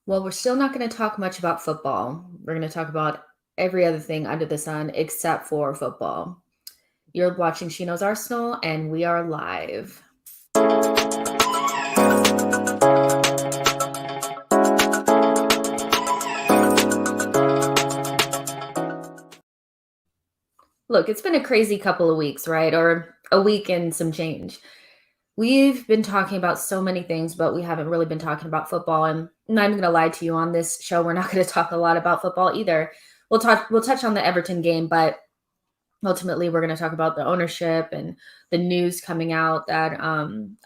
Well, we're still not going to talk much about football. We're going to talk about every other thing under the sun except for football. You're watching She Knows Arsenal, and we are live. Look, it's been a crazy couple of weeks, right? Or a week and some change. We've been talking about so many things, but we haven't really been talking about football. And I'm not even going to lie to you on this show. We're not going to talk a lot about football either. We'll touch on the Everton game, but ultimately we're going to talk about the ownership and the news coming out that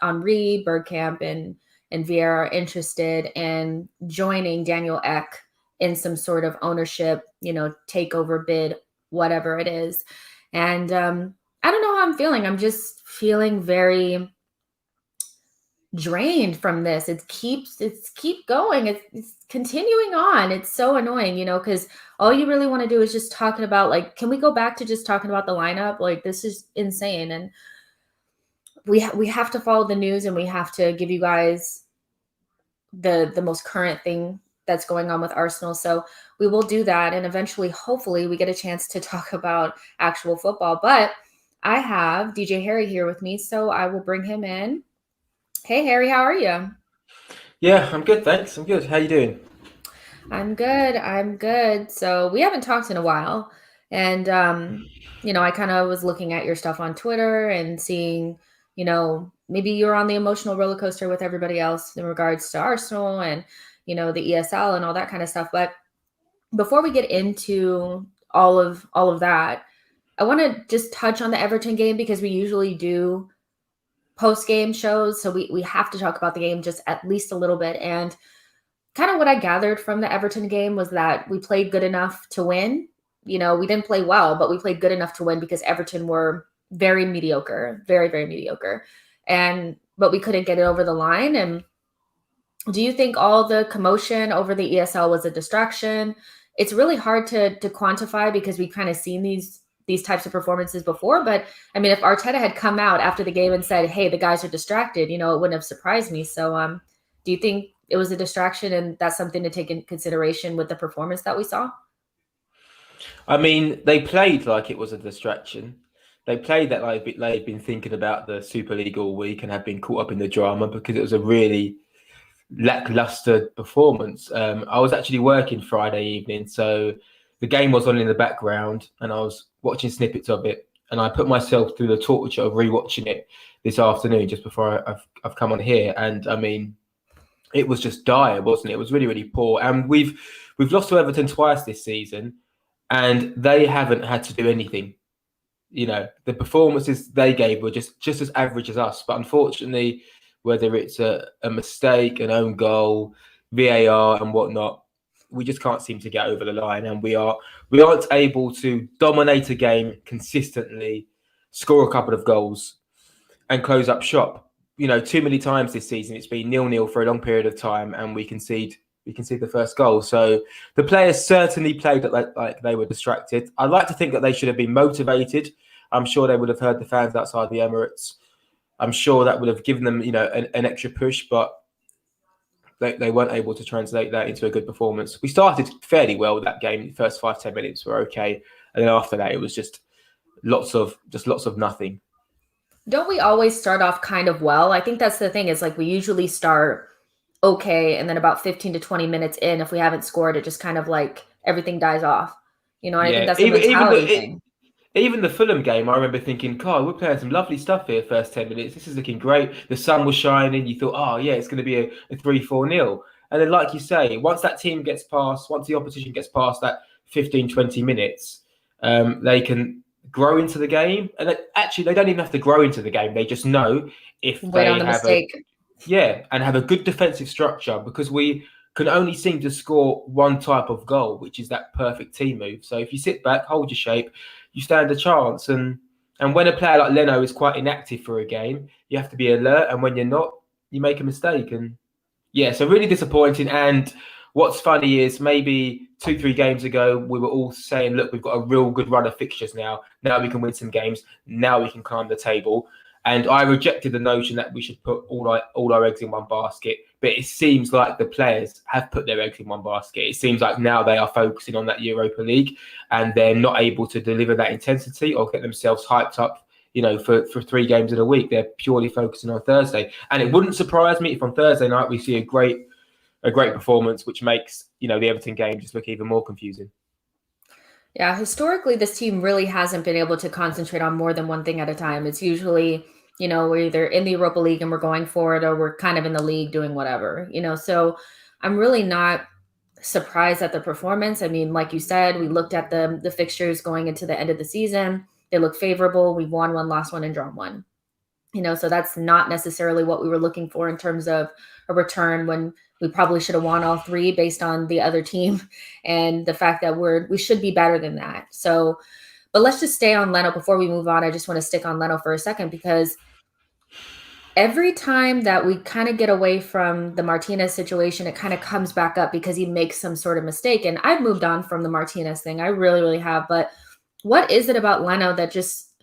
Henri, Bergkamp, and Vieira are interested in joining Daniel Ek in some sort of ownership, takeover bid, whatever it is. And I don't know how I'm feeling. I'm just feeling very drained from this. It's keep going. It's continuing on. It's so annoying, because all you really want to do is just talking about, like, can we go back to just talking about the lineup? Like, this is insane. And we have to follow the news, and we have to give you guys the most current thing that's going on with Arsenal. So we will do that, and eventually, hopefully, we get a chance to talk about actual football. But I have DJ Harry here with me, so I will bring him in. Hey, Harry, how are you? Yeah, I'm good, thanks. I'm good. How you doing? I'm good. I'm good. So we haven't talked in a while. And, I kind of was looking at your stuff on Twitter and seeing, maybe you're on the emotional roller coaster with everybody else in regards to Arsenal and, the ESL and all that kind of stuff. But before we get into all of that, I want to just touch on the Everton game because we usually do post-game shows. So we have to talk about the game just at least a little bit. And kind of what I gathered from the Everton game was that we played good enough to win. We didn't play well, but we played good enough to win because Everton were very mediocre, very, very mediocre. But we couldn't get it over the line. And do you think all the commotion over the ESL was a distraction? It's really hard to quantify because we've kind of seen these types of performances before. But I mean, if Arteta had come out after the game and said, "Hey, the guys are distracted," it wouldn't have surprised me. So, do you think it was a distraction, and that's something to take in consideration with the performance that we saw? I mean, they played like it was a distraction. They played that like they've been thinking about the Super League all week and have been caught up in the drama because it was a really lackluster performance. I was actually working Friday evening, so the game was on in the background, and I was watching snippets of it. And I put myself through the torture of rewatching it this afternoon just before I've come on here. And I mean, it was just dire, wasn't it? It was really, really poor. And we've lost to Everton twice this season, and they haven't had to do anything. The performances they gave were just as average as us. But unfortunately, whether it's a mistake, an own goal, VAR, and whatnot, we just can't seem to get over the line, and we aren't able to dominate a game consistently, score a couple of goals, and close up shop. Too many times this season it's been 0-0 for a long period of time, and we concede the first goal. So the players certainly played like they were distracted. I'd like to think that they should have been motivated. I'm sure they would have heard the fans outside the Emirates. I'm sure that would have given them, an extra push, but they weren't able to translate that into a good performance. We started fairly well with that game. The first 5-10 minutes were okay, and then after that, it was just lots of nothing. Don't we always start off kind of well? I think that's the thing, is like we usually start okay, and then about 15 to 20 minutes in, if we haven't scored, it just kind of like everything dies off. And I think Yeah, that's a mentality thing. even the Fulham game, I remember thinking, God, we're playing some lovely stuff here. First 10 minutes, this is looking great. The sun was shining. You thought, oh yeah, it's going to be a 3-4-0. And then, like you say, once the opposition gets past that 15-20 minutes, they can grow into the game. And actually, they don't even have to grow into the game. They just know if Wait on they the have mistake. and have a good defensive structure, because we can only seem to score one type of goal, which is that perfect team move. So if you sit back, hold your shape, you stand a chance. And when a player like Leno is quite inactive for a game, you have to be alert. And when you're not, you make a mistake. And yeah, so really disappointing. And what's funny is maybe 2-3 games ago, we were all saying, look, we've got a real good run of fixtures now. Now we can win some games. Now we can climb the table. And I rejected the notion that we should put all our eggs in one basket. But it seems like the players have put their eggs in one basket. It seems like now they are focusing on that Europa League, and they're not able to deliver that intensity or get themselves hyped up, for 3 games in a week. They're purely focusing on Thursday. And it wouldn't surprise me if on Thursday night we see a great performance, which makes, the Everton game just look even more confusing. Yeah, historically, this team really hasn't been able to concentrate on more than one thing at a time. It's usually, we're either in the Europa League and we're going for it, or we're kind of in the league doing whatever, So I'm really not surprised at the performance. I mean, like you said, we looked at the fixtures going into the end of the season. They look favorable. We've won one, lost one, and drawn one. So that's not necessarily what we were looking for in terms of a return, when we probably should have won all 3 based on the other team and the fact that we should be better than that. So, but let's just stay on Leno before we move on. I just want to stick on Leno for a second, because every time that we kind of get away from the Martinez situation, it kind of comes back up because he makes some sort of mistake. And I've moved on from the Martinez thing. I really, really have. But what is it about Leno that just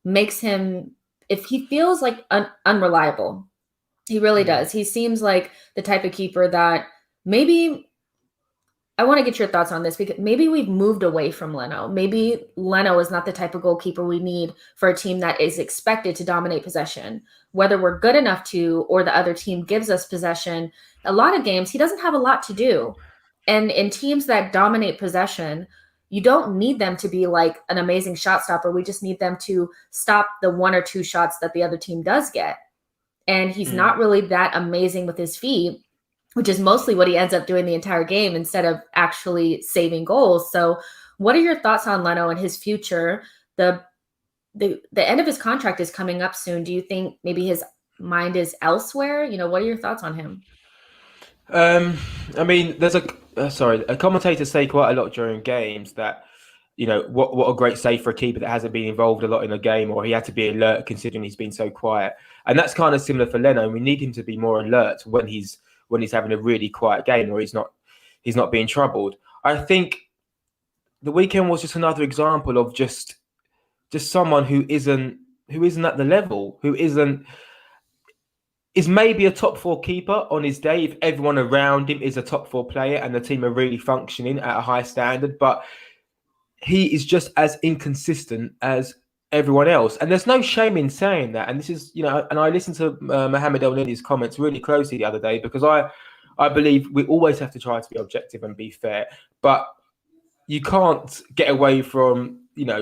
makes him, if he feels like unreliable? He really does. He seems like the type of keeper that maybe, I want to get your thoughts on this, because maybe we've moved away from Leno. Maybe Leno is not the type of goalkeeper we need for a team that is expected to dominate possession. Whether we're good enough to, or the other team gives us possession, a lot of games he doesn't have a lot to do. And in teams that dominate possession, you don't need them to be like an amazing shot stopper. We just need them to stop the 1 or 2 shots that the other team does get. And he's not really that amazing with his feet, which is mostly what he ends up doing the entire game instead of actually saving goals. So what are your thoughts on Leno and his future? The end of his contract is coming up soon. Do you think maybe his mind is elsewhere? What are your thoughts on him? I mean, there's a commentator say quite a lot during games that, what a great save for a keeper that hasn't been involved a lot in the game, or he had to be alert considering he's been so quiet. And that's kind of similar for Leno. We need him to be more alert when he's having a really quiet game, or he's not being troubled. I think the weekend was just another example of just someone who isn't at the level, is maybe a top 4 keeper on his day if everyone around him is a top 4 player and the team are really functioning at a high standard. But he is just as inconsistent as everyone else. And there's no shame in saying that. And this is, and I listened to Mohamed El Neni's comments really closely the other day, because I believe we always have to try to be objective and be fair. But you can't get away from,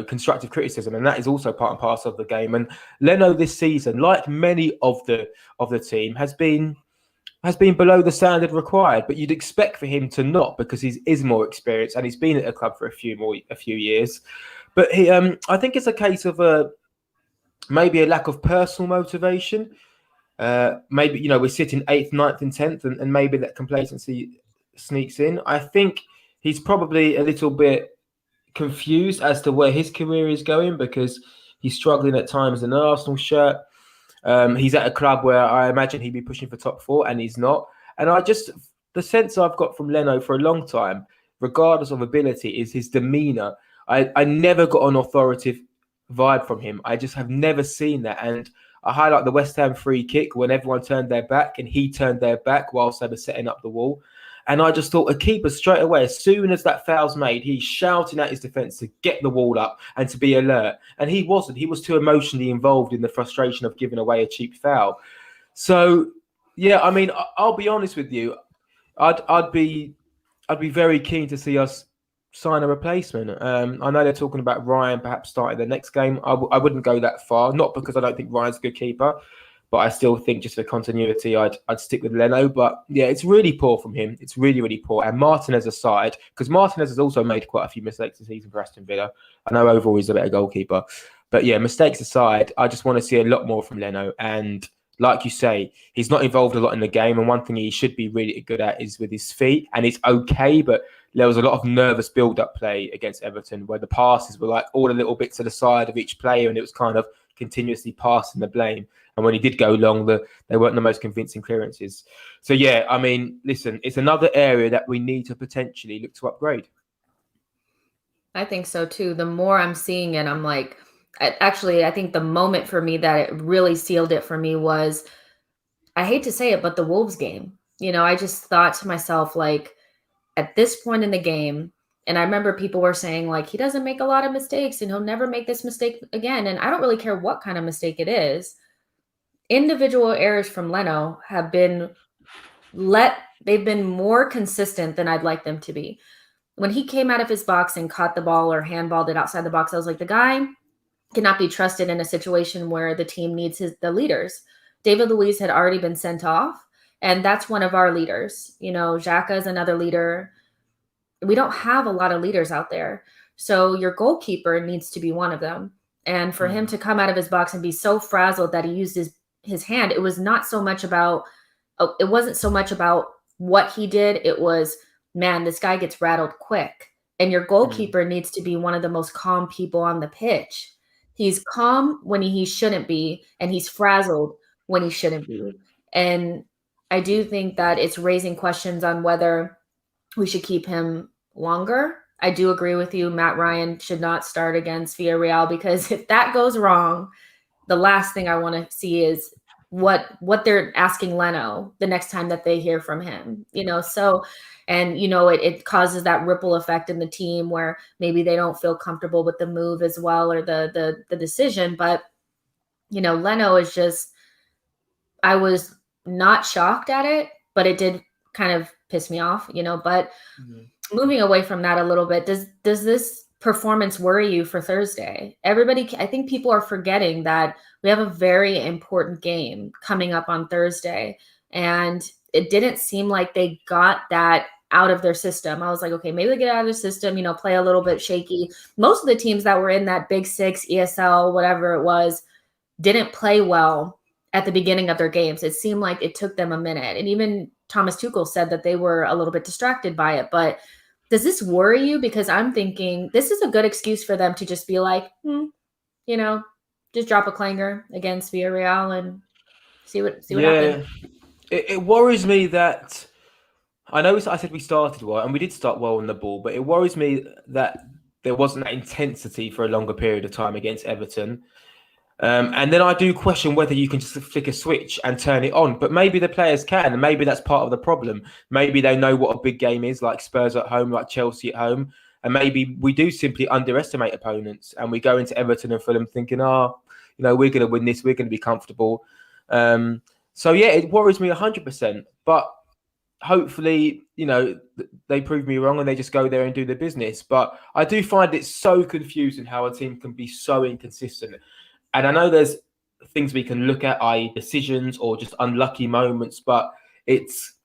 constructive criticism, and that is also part and parcel of the game. And Leno this season, like many of the team, has been below the standard required. But you'd expect for him to not, because he is more experienced and he's been at the club for a few years. But he, I think it's a case of maybe a lack of personal motivation. Maybe we're sitting 8th, 9th, and 10th, and maybe that complacency sneaks in. I think he's probably a little bit confused as to where his career is going, because he's struggling at times in an Arsenal shirt. He's at a club where I imagine he'd be pushing for top 4, and he's not. And the sense I've got from Leno for a long time, regardless of ability, is his demeanour. I never got an authoritative vibe from him. I just have never seen that. And I highlight the West Ham free kick when everyone turned their back and he turned their back whilst they were setting up the wall. And I just thought a keeper straight away, as soon as that foul's made, he's shouting at his defence to get the wall up and to be alert. And he wasn't. He was too emotionally involved in the frustration of giving away a cheap foul. So, yeah, I mean, I'll be honest with you. I'd be very keen to see us sign a replacement. I know they're talking about Ryan perhaps starting the next game. I wouldn't go that far, not because I don't think Ryan's a good keeper, but I still think just for continuity, I'd stick with Leno. But yeah, it's really poor from him. It's really, really poor. And Martinez aside, because Martinez has also made quite a few mistakes this season for Aston Villa. I know overall he's a better goalkeeper. But yeah, mistakes aside, I just want to see a lot more from Leno. And like you say, he's not involved a lot in the game. And one thing he should be really good at is with his feet. And it's okay, but there was a lot of nervous build-up play against Everton where the passes were like all the little bits to the side of each player, and it was kind of continuously passing the blame. And when he did go long, they weren't the most convincing clearances. So, yeah, I mean, listen, it's another area that we need to potentially look to upgrade. I think so, too. The more I'm seeing it, I'm like, actually, I think the moment for me that it really sealed it for me was, I hate to say it, but the Wolves game. I just thought to myself, like, at this point in the game, and I remember people were saying, like, he doesn't make a lot of mistakes and he'll never make this mistake again. And I don't really care what kind of mistake it is. Individual errors from Leno have been they've been more consistent than I'd like them to be. When he came out of his box and caught the ball or handballed it outside the box, I was like, the guy cannot be trusted in a situation where the team needs the leaders. David Luiz had already been sent off, and that's one of our leaders. Xhaka is another leader. We don't have a lot of leaders out there. So your goalkeeper needs to be one of them. And for him to come out of his box and be so frazzled that he used his hand, it wasn't so much about what he did. It was, man, this guy gets rattled quick. And your goalkeeper needs to be one of the most calm people on the pitch. He's calm when he shouldn't be, and he's frazzled when he shouldn't be. And I do think that it's raising questions on whether we should keep him longer. I do agree with you. Matt Ryan should not start against Villarreal, because if that goes wrong, the last thing I want to see is what they're asking Leno the next time that they hear from him. So, and it causes that ripple effect in the team where maybe they don't feel comfortable with the move as well, or the decision. But Leno is just, I was not shocked at it, but it did kind of piss me off, but moving away from that a little bit, does this performance worry you for Thursday? I think people are forgetting that we have a very important game coming up on Thursday, and it didn't seem like they got that out of their system. I was like, okay, maybe they get out of their system, play a little bit shaky. Most of the teams that were in that Big Six, ESL, whatever it was, didn't play well at the beginning of their games. It seemed like it took them a minute. And even Thomas Tuchel said that they were a little bit distracted by it. But does this worry you? Because I'm thinking this is a good excuse for them to just be like, just drop a clanger against Villarreal and see what happens. It worries me that, I know I said we started well, and we did start well on the ball, but it worries me that there wasn't that intensity for a longer period of time against Everton. And then I do question whether you can just flick a switch and turn it on. But maybe the players can, and maybe that's part of the problem. Maybe they know what a big game is, like Spurs at home, like Chelsea at home. And maybe we do simply underestimate opponents, and we go into Everton and Fulham thinking, we're going to win this, we're going to be comfortable. So yeah, it worries me 100%. But hopefully, they prove me wrong and they just go there and do their business. But I do find it so confusing how a team can be so inconsistent. And I know there's things we can look at, i.e. decisions or just unlucky moments, but it's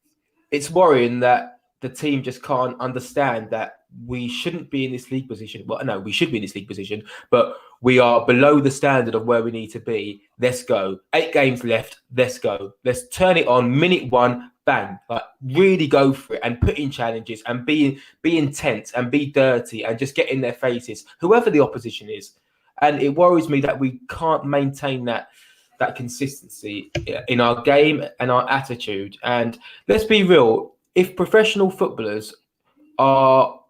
worrying that the team just can't understand that we shouldn't be in this league position. Well, no, we should be in this league position, but we are below the standard of where we need to be. Let's go. 8 games left. Let's go. Let's turn it on. Minute 1, bang. Like, really go for it and put in challenges and be intense and be dirty and just get in their faces, whoever the opposition is. And it worries me that we can't maintain that consistency in our game and our attitude. And let's be real, if professional footballers are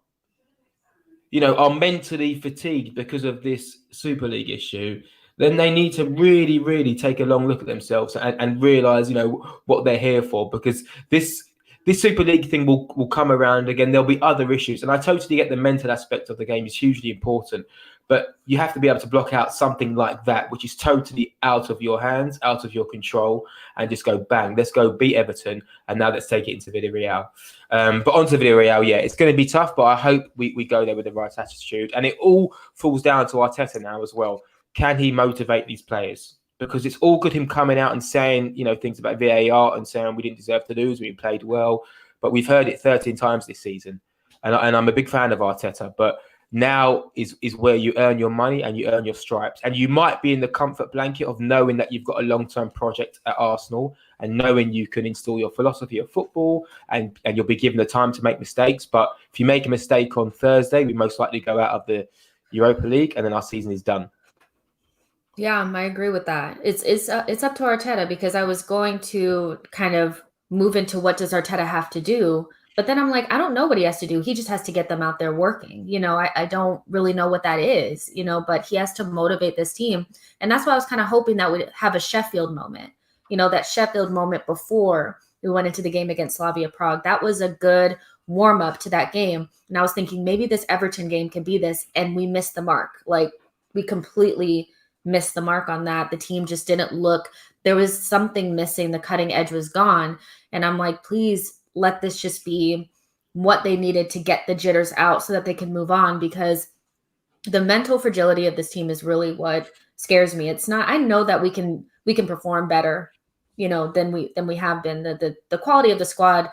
mentally fatigued because of this Super League issue, then they need to really, really take a long look at themselves and realise, what they're here for. Because this Super League thing will come around again. There'll be other issues. And I totally get the mental aspect of the game is hugely important. But you have to be able to block out something like that, which is totally out of your hands, out of your control, and just go bang. Let's go beat Everton, and now let's take it into Villarreal. But onto Villarreal, yeah, it's going to be tough, but I hope we go there with the right attitude. And it all falls down to Arteta now as well. Can he motivate these players? Because it's all good him coming out and saying, things about VAR and saying we didn't deserve to lose, we played well. But we've heard it 13 times this season. And I'm a big fan of Arteta, but now is where you earn your money and you earn your stripes. And you might be in the comfort blanket of knowing that you've got a long-term project at Arsenal and knowing you can install your philosophy of football and you'll be given the time to make mistakes. But if you make a mistake on Thursday, we most likely go out of the Europa League and then our season is done. Yeah, I agree with that. It's up to Arteta, because I was going to kind of move into what does Arteta have to do. But then I'm like, I don't know what he has to do. He just has to get them out there working. I don't really know what that is, but he has to motivate this team. And that's why I was kind of hoping that we'd have a Sheffield moment, that Sheffield moment before we went into the game against Slavia Prague. That was a good warm up to that game. And I was thinking maybe this Everton game can be this. And we missed the mark. Like, we completely missed the mark on that. The team just didn't look, there was something missing. The cutting edge was gone. And I'm like, please let this just be what they needed to get the jitters out so that they can move on, because the mental fragility of this team is really what scares me. It's not, I know that we can perform better, than we have been. The quality of the squad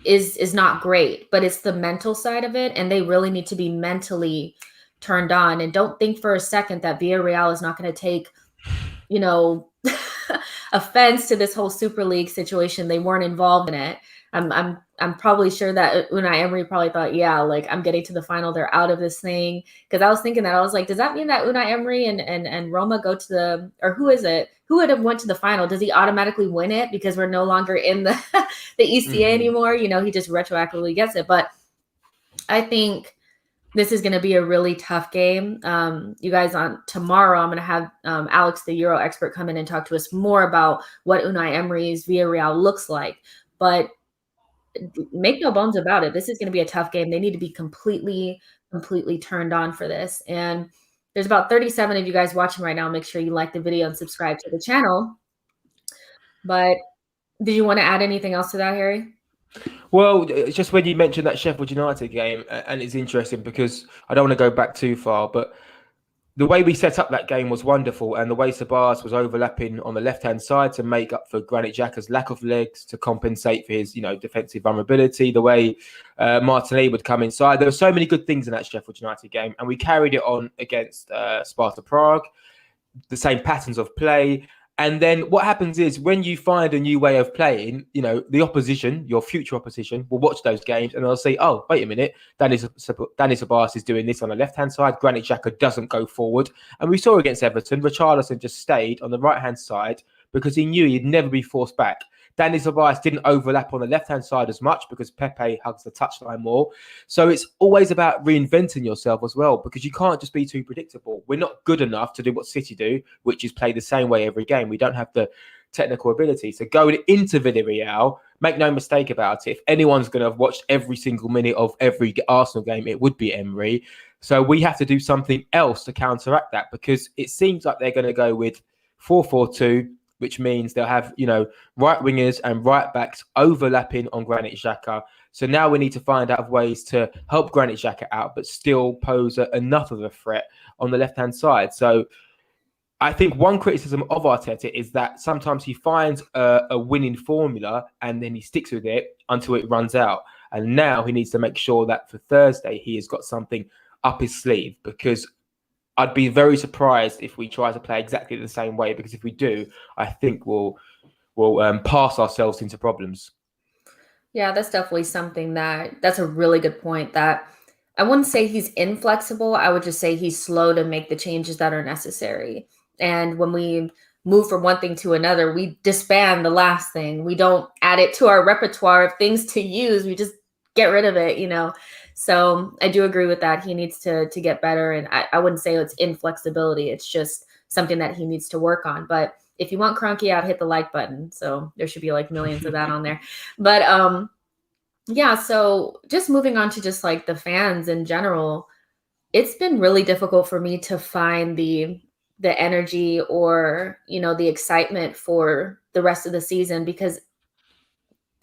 is not great, but it's the mental side of it, and they really need to be mentally turned on. And don't think for a second that Villarreal is not going to take, offense to this whole Super League situation. They weren't involved in it. I'm probably sure that Unai Emery probably thought, yeah, like, I'm getting to the final, they're out of this thing. Because I was thinking that, I was like, does that mean that Unai Emery and Roma go to the, or who is it? Who would have went to the final? Does he automatically win it because we're no longer in the the ECA anymore? He just retroactively gets it. But I think this is going to be a really tough game. You guys, on tomorrow, I'm going to have Alex, the Euro expert, come in and talk to us more about what Unai Emery's Villarreal looks like. But make no bones about it, this is going to be a tough game. They need to be completely turned on for this. And there's about 37 of you guys watching right now. Make sure you like the video and subscribe to the channel. But did you want to add anything else to that, Harry? Well, just when you mentioned that Sheffield United game, and it's interesting because I don't want to go back too far, but the way we set up that game was wonderful, and the way Sabas was overlapping on the left-hand side to make up for Granit Xhaka's lack of legs, to compensate for his, defensive vulnerability, the way Martinelli would come inside. There were so many good things in that Sheffield United game, and we carried it on against Sparta Prague, the same patterns of play. And then what happens is, when you find a new way of playing, the opposition, your future opposition, will watch those games and they'll say, oh, wait a minute, Danny Sabas is doing this on the left-hand side. Granit Xhaka doesn't go forward. And we saw against Everton, Richarlison just stayed on the right-hand side because he knew he'd never be forced back. Danny Sabas didn't overlap on the left-hand side as much because Pepe hugs the touchline more. So it's always about reinventing yourself as well, because you can't just be too predictable. We're not good enough to do what City do, which is play the same way every game. We don't have the technical ability. So going into Villarreal, make no mistake about it, if anyone's going to have watched every single minute of every Arsenal game, it would be Emery. So we have to do something else to counteract that, because it seems like they're going to go with 4-4-2, which means they'll have, right wingers and right backs overlapping on Granit Xhaka. So now we need to find out ways to help Granit Xhaka out, but still pose enough of a threat on the left-hand side. So I think one criticism of Arteta is that sometimes he finds a winning formula and then he sticks with it until it runs out. And now he needs to make sure that for Thursday he has got something up his sleeve, because I'd be very surprised if we try to play exactly the same way, because if we do, I think we'll pass ourselves into problems. Yeah, that's definitely something that's a really good point. That I wouldn't say he's inflexible. I would just say he's slow to make the changes that are necessary. And when we move from one thing to another, we disband the last thing. We don't add it to our repertoire of things to use. We just get rid of it, So I do agree with that. He needs to get better. And I wouldn't say it's inflexibility. It's just something that he needs to work on. But if you want Cronky out, hit the like button. So there should be like millions of that on there. But yeah, so just moving on to just like the fans in general, it's been really difficult for me to find the energy or, the excitement for the rest of the season, because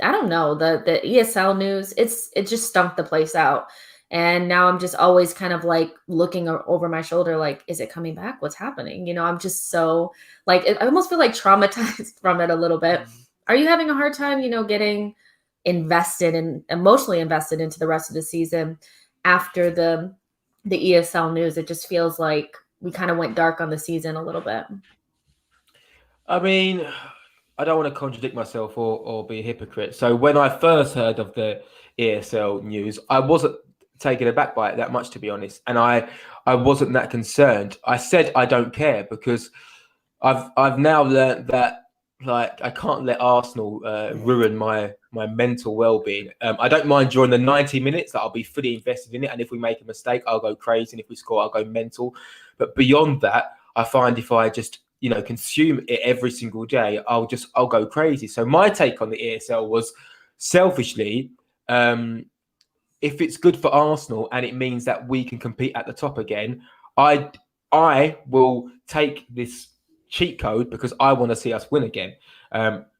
I don't know, the ESL news, it just stumped the place out. And now I'm just always kind of like looking over my shoulder, like, is it coming back? What's happening? I'm just so like, I almost feel like traumatized from it a little bit. Are you having a hard time, getting invested and emotionally invested into the rest of the season after the ESL news? It just feels like we kind of went dark on the season a little bit. I mean, I don't want to contradict myself or be a hypocrite. So when I first heard of the ESL news, I wasn't taken aback by it that much, to be honest. And I wasn't that concerned. I said I don't care, because I've now learned that, like, I can't let Arsenal ruin my my mental well-being. I don't mind during the 90 minutes that I'll be fully invested in it, and if we make a mistake, I'll go crazy, and if we score, I'll go mental. But beyond that, I find if I just consume it every single day, I'll go crazy. So my take on the ESL was, selfishly, if it's good for Arsenal and it means that we can compete at the top again, I will take this cheat code because I want to see us win again.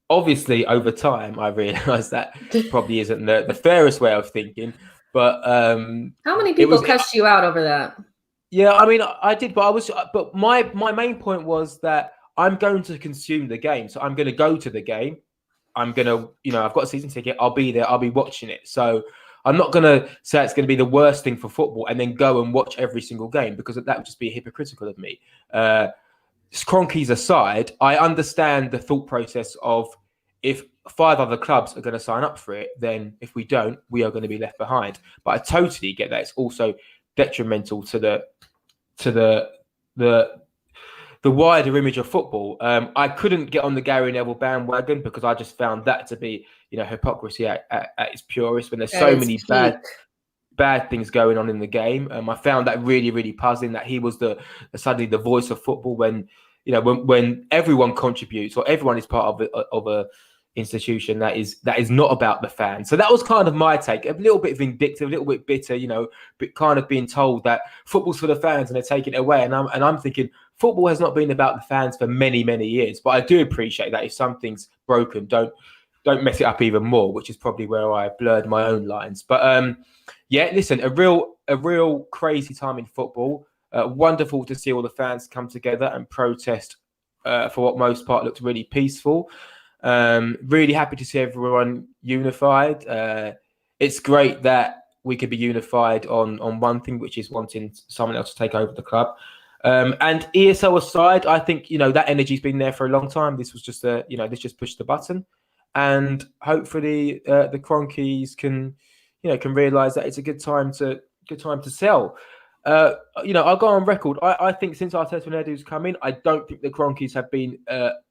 Obviously, over time, I realise that probably isn't the fairest way of thinking. But how many it people was, cussed you out over that? yeah. I mean, I did, but my main point was that I'm going to consume the game, so I'm going to go to the game. I'm going to, I've got a season ticket. I'll be there. I'll be watching it. So I'm not going to say it's going to be the worst thing for football and then go and watch every single game, because that would just be hypocritical of me. Cronkies aside, I understand the thought process of, if 5 other clubs are going to sign up for it, then if we don't, we are going to be left behind. But I totally get that it's also detrimental to the wider image of football. I couldn't get on the Gary Neville bandwagon because I just found that to be, hypocrisy at its purest, when there's At so its many peak. bad things going on in the game. I found that really, really puzzling, that he was suddenly the voice of football when, when everyone contributes, or everyone is part of a institution that is not about the fans. So that was kind of my take. A little bit vindictive, a little bit bitter, but kind of being told that football's for the fans and they're taking it away. And I'm thinking, football has not been about the fans for many, many years. But I do appreciate that if something's broken, don't mess it up even more, which is probably where I blurred my own lines. But yeah, listen, a real crazy time in football. Wonderful to see all the fans come together and protest for what most part looked really peaceful. Really happy to see everyone unified. It's great that we could be unified on one thing, which is wanting someone else to take over the club. And ESL aside, I think that energy's been there for a long time. This was just this just pushed the button, and hopefully the Cronkies can realise that it's a good time to sell. I'll go on record. I think since Arteta and Edu's come in, I don't think the Cronkies have been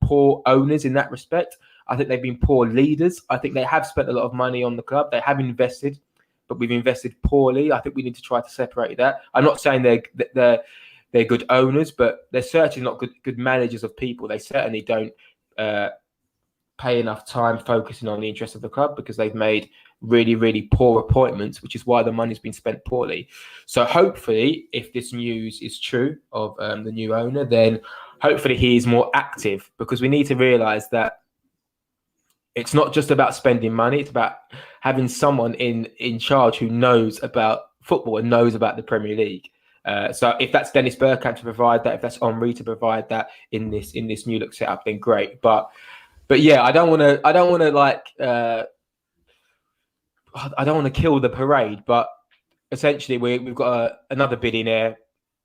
poor owners in that respect. I think they've been poor leaders. I think they have spent a lot of money on the club. They have invested, but we've invested poorly. I think we need to try to separate that. I'm not saying they're good owners, but they're certainly not good managers of people. They certainly don't pay enough time focusing on the interests of the club, because they've made really, really poor appointments, which is why the money's been spent poorly. So hopefully, if this news is true of the new owner, then hopefully he is more active, because we need to realise that it's not just about spending money. It's about having someone in charge who knows about football and knows about the Premier League. So if that's Dennis Bergkamp to provide that, if that's Henry to provide that in this new look setup, then great. But yeah, I don't want to I don't want to kill the parade. But essentially, we've got another billionaire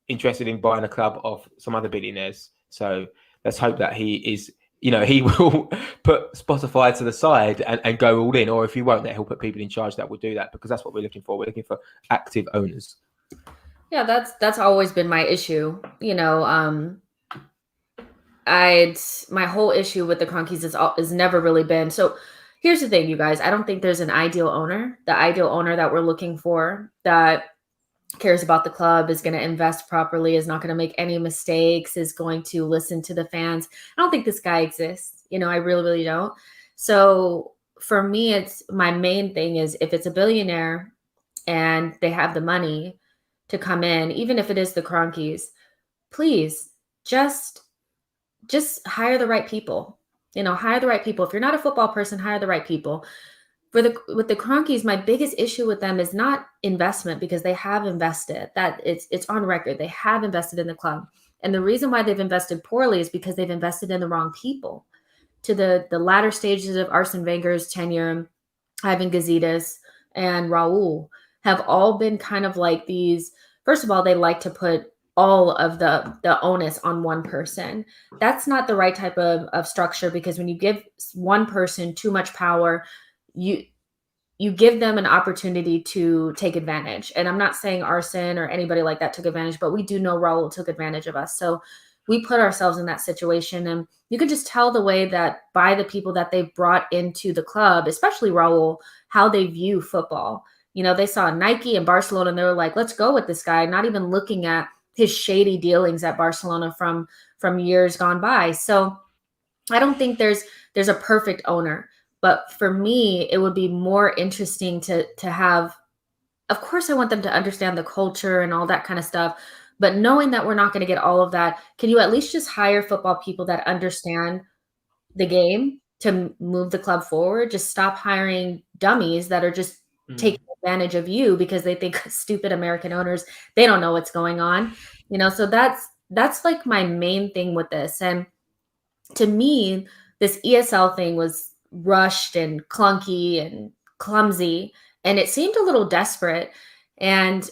interested in buying a club of some other billionaires. So let's hope that he is, he will put Spotify to the side and go all in. Or if he won't, that he'll put people in charge that will do that, because that's what we're looking for. We're looking for active owners. Yeah, that's always been my issue. My whole issue with the Cronkies is never really been. So here's the thing, you guys. I don't think there's an ideal owner. The ideal owner that we're looking for, that cares about the club, is going to invest properly, is not going to make any mistakes, is going to listen to the fans. I don't think this guy exists. I really, really don't. So for me, it's my main thing is, if it's a billionaire and they have the money to come in, even if it is the Cronkies, please just hire the right people. Hire the right people. If you're not a football person, hire the right people. With the Cronkies, my biggest issue with them is not investment, because they have invested. That it's on record. They have invested in the club. And the reason why they've invested poorly is because they've invested in the wrong people. To the latter stages of Arsene Wenger's tenure, Ivan Gazidis and Raul have all been kind of like these. First of all, they like to put all of the onus on one person. That's not the right type of structure, because when you give one person too much power, you give them an opportunity to take advantage. And I'm not saying Arsene or anybody like that took advantage, but we do know Raul took advantage of us. So we put ourselves in that situation. And you can just tell the way that by the people that they've brought into the club, especially Raul, how they view football. They saw Nike and Barcelona and they were like, let's go with this guy, not even looking at his shady dealings at Barcelona from years gone by. So I don't think there's a perfect owner, but for me, it would be more interesting to have. Of course, I want them to understand the culture and all that kind of stuff, but knowing that we're not going to get all of that, can you at least just hire football people that understand the game to move the club forward? Just stop hiring dummies that are just taking advantage of you because they think stupid American owners, they don't know what's going on. So that's like my main thing with this. And to me, this ESL thing was rushed and clunky and clumsy, and it seemed a little desperate. And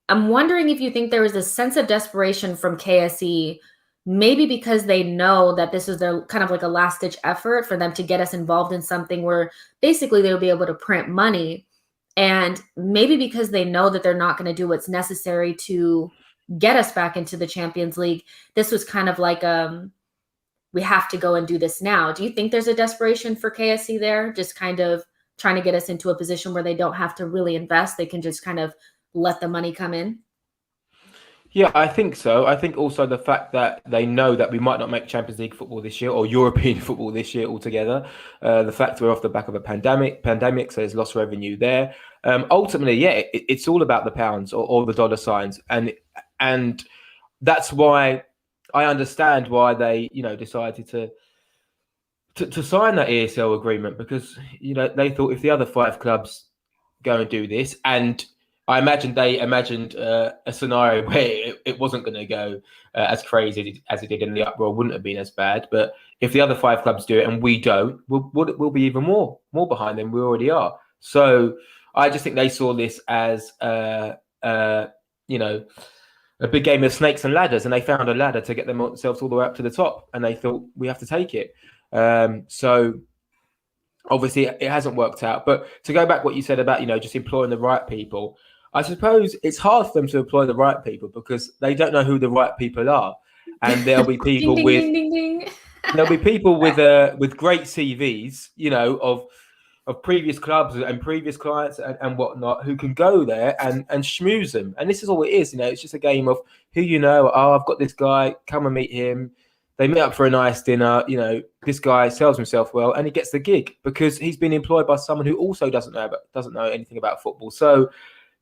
I'm wondering if you think there was a sense of desperation from KSE, maybe because they know that this is their kind of like a last ditch effort for them to get us involved in something where basically they'll be able to print money. And maybe because they know that they're not going to do what's necessary to get us back into the Champions League. This was kind of like we have to go and do this now. Do you think there's a desperation for KSC there? Just kind of trying to get us into a position where they don't have to really invest. They can just kind of let the money come in? Yeah, I think so. I think also the fact that they know that we might not make Champions League football this year or European football this year altogether. The fact we're off the back of a pandemic, so there's lost revenue there. Ultimately, yeah, it's all about the pounds or the dollar signs, and that's why I understand why they, decided to sign that ESL agreement, because they thought if the other 5 clubs go and do this, and I imagine they imagined a scenario where it wasn't going to go as crazy as it did, and the uproar wouldn't have been as bad. But if the other 5 clubs do it and we don't, we'll be even more behind than we already are. So I just think they saw this as a big game of snakes and ladders, and they found a ladder to get themselves all the way up to the top, and they thought we have to take it. So obviously it hasn't worked out. But to go back what you said about just employing the right people, I suppose it's hard for them to employ the right people because they don't know who the right people are, and there'll be people Ding, with ding, ding, ding, ding. there'll be people with great CVs, of previous clubs and previous clients and whatnot, who can go there and schmooze them. And this is all it is. It's just a game of who Oh, I've got this guy, come and meet him. They meet up for a nice dinner. This guy sells himself well and he gets the gig because he's been employed by someone who also doesn't know anything about football. So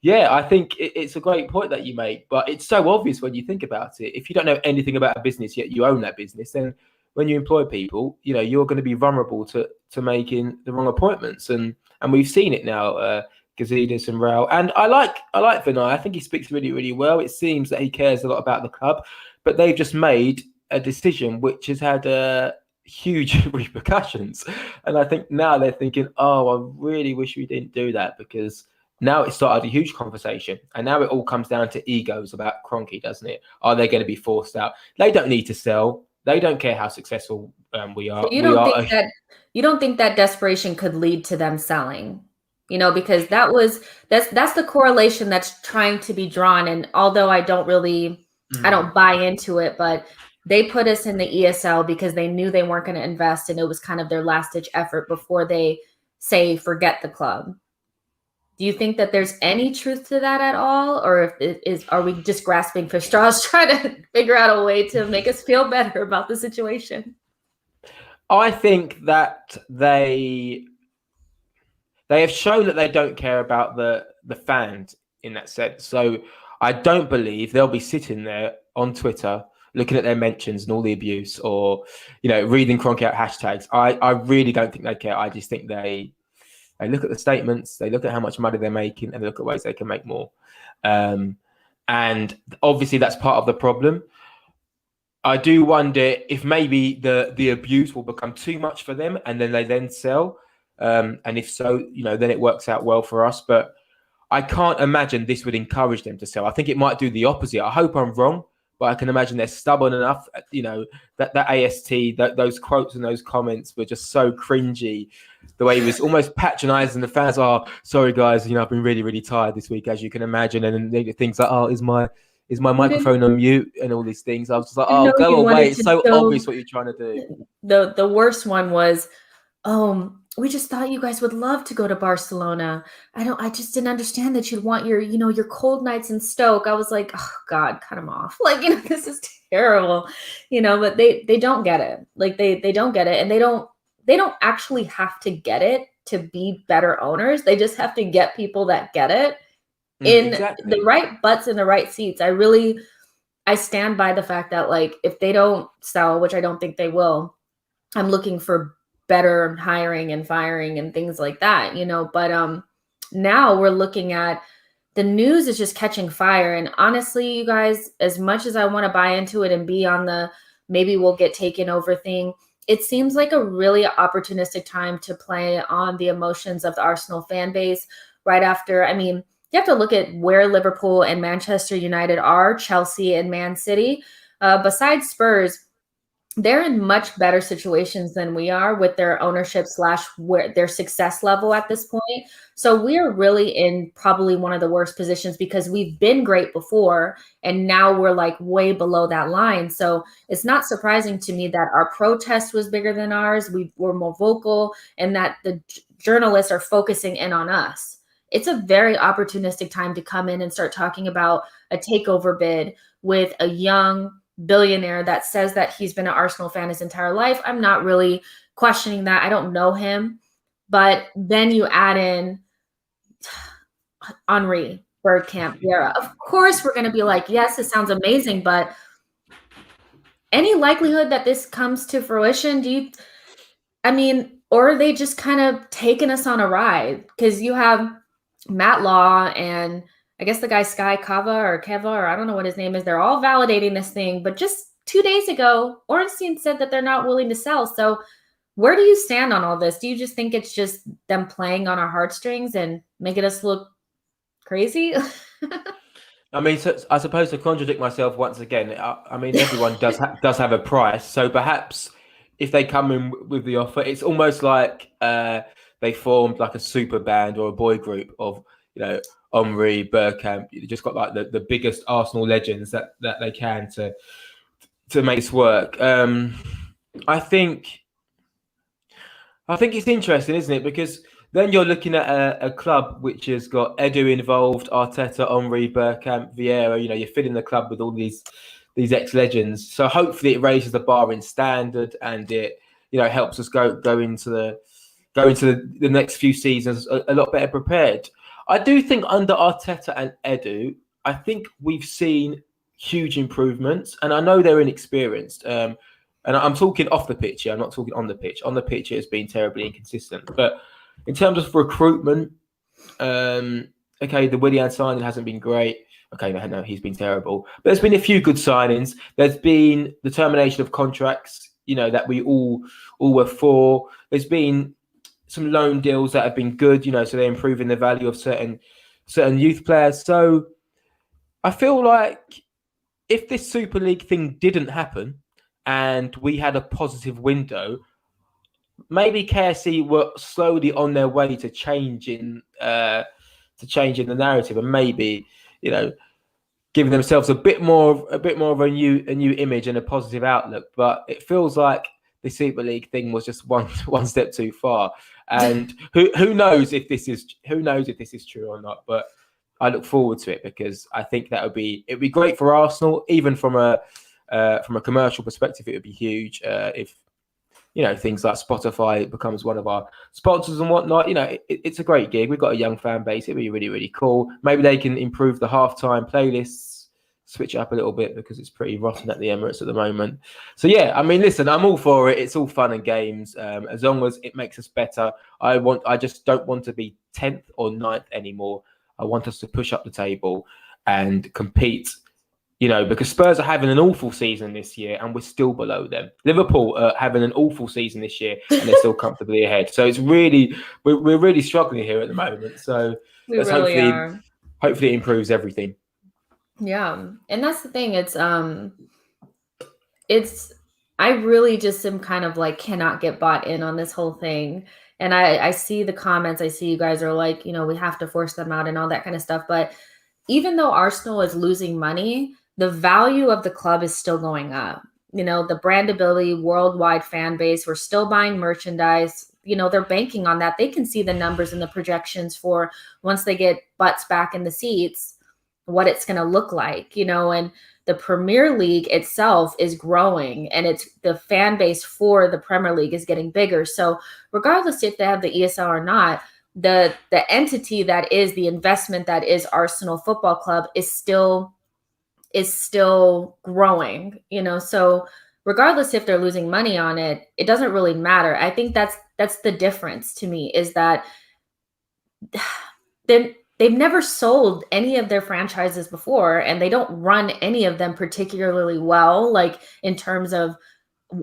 yeah, I think it's a great point that you make, but it's so obvious when you think about it. If you don't know anything about a business yet you own that business, then when you employ people, you're going to be vulnerable to making the wrong appointments, and we've seen it now. Gazidis and Raul, and I like Vinay. I think he speaks really, really well. It seems that he cares a lot about the club, but they've just made a decision which has had huge repercussions, and I think now they're thinking, oh, I really wish we didn't do that, because now it started a huge conversation, and now it all comes down to egos about Kroenke, doesn't it? Are they going to be forced out? They don't need to sell. They don't care how successful we are. So you don't think that desperation could lead to them selling? Because that's the correlation that's trying to be drawn. And although I don't buy into it, but they put us in the ESL because they knew they weren't going to invest, and it was kind of their last ditch effort before they say forget the club. Do you think that there's any truth to that at all? Or are we just grasping for straws, trying to figure out a way to make us feel better about the situation? I think that they have shown that they don't care about the fans in that sense. So I don't believe they'll be sitting there on Twitter looking at their mentions and all the abuse, or reading Kroenke out hashtags. I really don't think they care. I just think they look at the statements, they look at how much money they're making, and they look at ways they can make more. And obviously that's part of the problem. I do wonder if maybe the abuse will become too much for them, and then they sell. And if so, then it works out well for us. But I can't imagine this would encourage them to sell. I think it might do the opposite. I hope I'm wrong, but I can imagine they're stubborn enough. That AST, those quotes and those comments were just so cringy. The way he was almost patronising the fans. Oh, sorry guys, I've been really, really tired this week, as you can imagine. And then things like, oh, is my is my You didn't microphone on mute and all these things. I was just like, you oh, know go you away. wanted It's to so show obvious what you're trying to do. the worst one was, we just thought you guys would love to go to Barcelona. I just didn't understand that you'd want your cold nights in Stoke. I was like, oh God, cut them off. Like, this is terrible, but they don't get it. Like they don't get it. And they don't actually have to get it to be better owners. They just have to get people that get it in the Exactly. right butts in the right seats. I stand by the fact that, like, if they don't sell, which I don't think they will, I'm looking for better hiring and firing and things like that, but now we're looking at the news is just catching fire. And honestly, you guys, as much as I want to buy into it and be on the maybe we'll get taken over thing, it seems like a really opportunistic time to play on the emotions of the Arsenal fan base right after. I mean, you have to look at where Liverpool and Manchester United are, Chelsea and Man City. Besides Spurs, they're in much better situations than we are with their ownership / where their success level at this point. So we're really in probably one of the worst positions because we've been great before and now we're like way below that line. So it's not surprising to me that our protest was bigger than ours. We were more vocal and that the journalists are focusing in on us. It's a very opportunistic time to come in and start talking about a takeover bid with a young billionaire that says that he's been an Arsenal fan his entire life. I'm not really questioning that. I don't know him. But then you add in Henri, Bergkamp, Vieira. Of course, we're going to be like, yes, it sounds amazing, but any likelihood that this comes to fruition? Or are they just kind of taking us on a ride? Because you have Matt Law and I guess the guy Sky Keva, or I don't know what his name is. They're all validating this thing. But just 2 days ago, Ornstein said that they're not willing to sell. So where do you stand on all this? Do you just think it's just them playing on our heartstrings and making us look crazy? I mean, so I suppose to contradict myself once again, I mean, everyone does have a price. So perhaps if they come in with the offer, it's almost like they formed like a super band or a boy group of Omri, Bergkamp. You just got like the biggest Arsenal legends that they can to make this work. I think it's interesting, isn't it? Because then you're looking at a club which has got Edu involved, Arteta, Henri, Bergkamp, Vieira. You're filling the club with all these ex legends. So hopefully it raises the bar in standard and it helps us go into the next few seasons a lot better prepared. I do think under Arteta and Edu, I think we've seen huge improvements, and I know they're inexperienced. And I'm talking off the pitch here. I'm not talking on the pitch. On the pitch, it has been terribly inconsistent. But in terms of recruitment, okay, the Willian signing hasn't been great. Okay, no, he's been terrible. But there's been a few good signings. There's been the termination of contracts, that we all were for. There's been some loan deals that have been good, so they're improving the value of certain youth players. So I feel like if this Super League thing didn't happen and we had a positive window, maybe KSC were slowly on their way to changing the narrative, and maybe giving themselves a bit more of a new image and a positive outlook. But it feels like the Super League thing was just one step too far. And who knows if this is true or not? But I look forward to it because I think it'd be great for Arsenal, even from a commercial perspective. It would be huge if things like Spotify becomes one of our sponsors and whatnot. It's a great gig. We've got a young fan base. It'd be really, really cool. Maybe they can improve the halftime playlists, switch it up a little bit because it's pretty rotten at the Emirates at the moment. So yeah, I mean, listen, I'm all for it. It's all fun and games as long as it makes us better. I just don't want to be 10th or 9th anymore. I want us to push up the table and compete. Because Spurs are having an awful season this year and we're still below them. Liverpool are having an awful season this year and they're still comfortably ahead. So it's really, we're really struggling here at the moment. So We let's really hopefully are. it improves everything. Yeah. And that's the thing. It's I really just am kind of like cannot get bought in on this whole thing. And I see the comments. I see you guys are like, we have to force them out and all that kind of stuff. But even though Arsenal is losing money, the value of the club is still going up. The brandability, worldwide fan base, we're still buying merchandise. They're banking on that. They can see the numbers and the projections for once they get butts back in the seats, what it's going to look like, and the Premier League itself is growing, and it's the fan base for the Premier League is getting bigger. So regardless if they have the ESL or not, the entity that is the investment that is Arsenal Football Club is still growing, so regardless if they're losing money on it, it doesn't really matter. I think that's the difference to me, is that they've never sold any of their franchises before, and they don't run any of them particularly well, like in terms of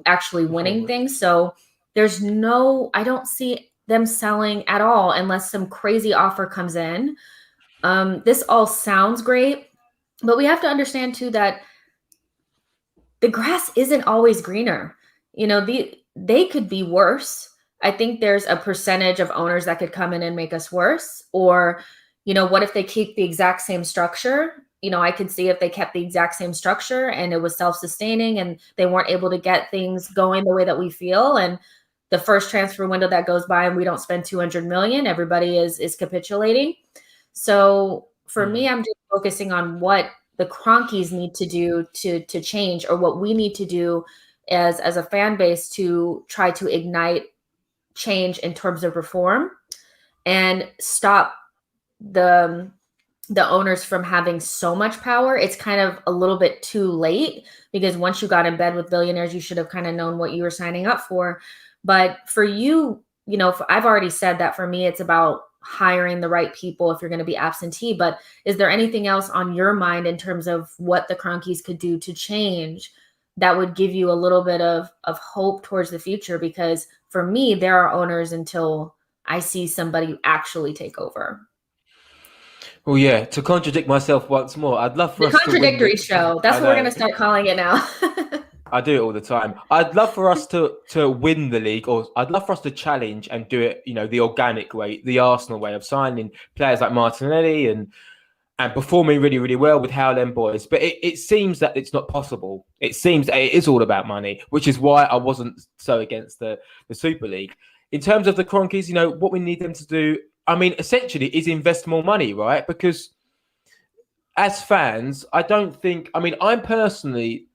actually winning things. So I don't see them selling at all unless some crazy offer comes in. This all sounds great, but we have to understand too that the grass isn't always greener. They could be worse. I think there's a percentage of owners that could come in and make us worse. Or, what if they keep the exact same structure? I could see if they kept the exact same structure and it was self-sustaining and they weren't able to get things going the way that we feel. And the first transfer window that goes by and we don't spend 200 million, everybody is capitulating. So for me, I'm just focusing on what the Cronkies need to do to change, or what we need to do as a fan base to try to ignite change in terms of reform and stop the owners from having so much power. It's kind of a little bit too late, because once you got in bed with billionaires, you should have kind of known what you were signing up for. But for you, I've already said that for me, it's about hiring the right people if you're going to be absentee. But is there anything else on your mind in terms of what the Cronkies could do to change that would give you a little bit of hope towards the future? Because for me, there are owners until I see somebody actually take over. Well, yeah, to contradict myself once more, I'd love for The us to win contradictory show. That's what we're going to start calling it now. I do it all the time. I'd love for us to win the league, or I'd love for us to challenge and do it, the organic way, the Arsenal way of signing players like Martinelli and performing really, really well with Howland boys. But it seems that it's not possible. It seems that it is all about money, which is why I wasn't so against the Super League. In terms of the Cronkies, what we need them to do, essentially is invest more money, right? Because as fans, I'm personally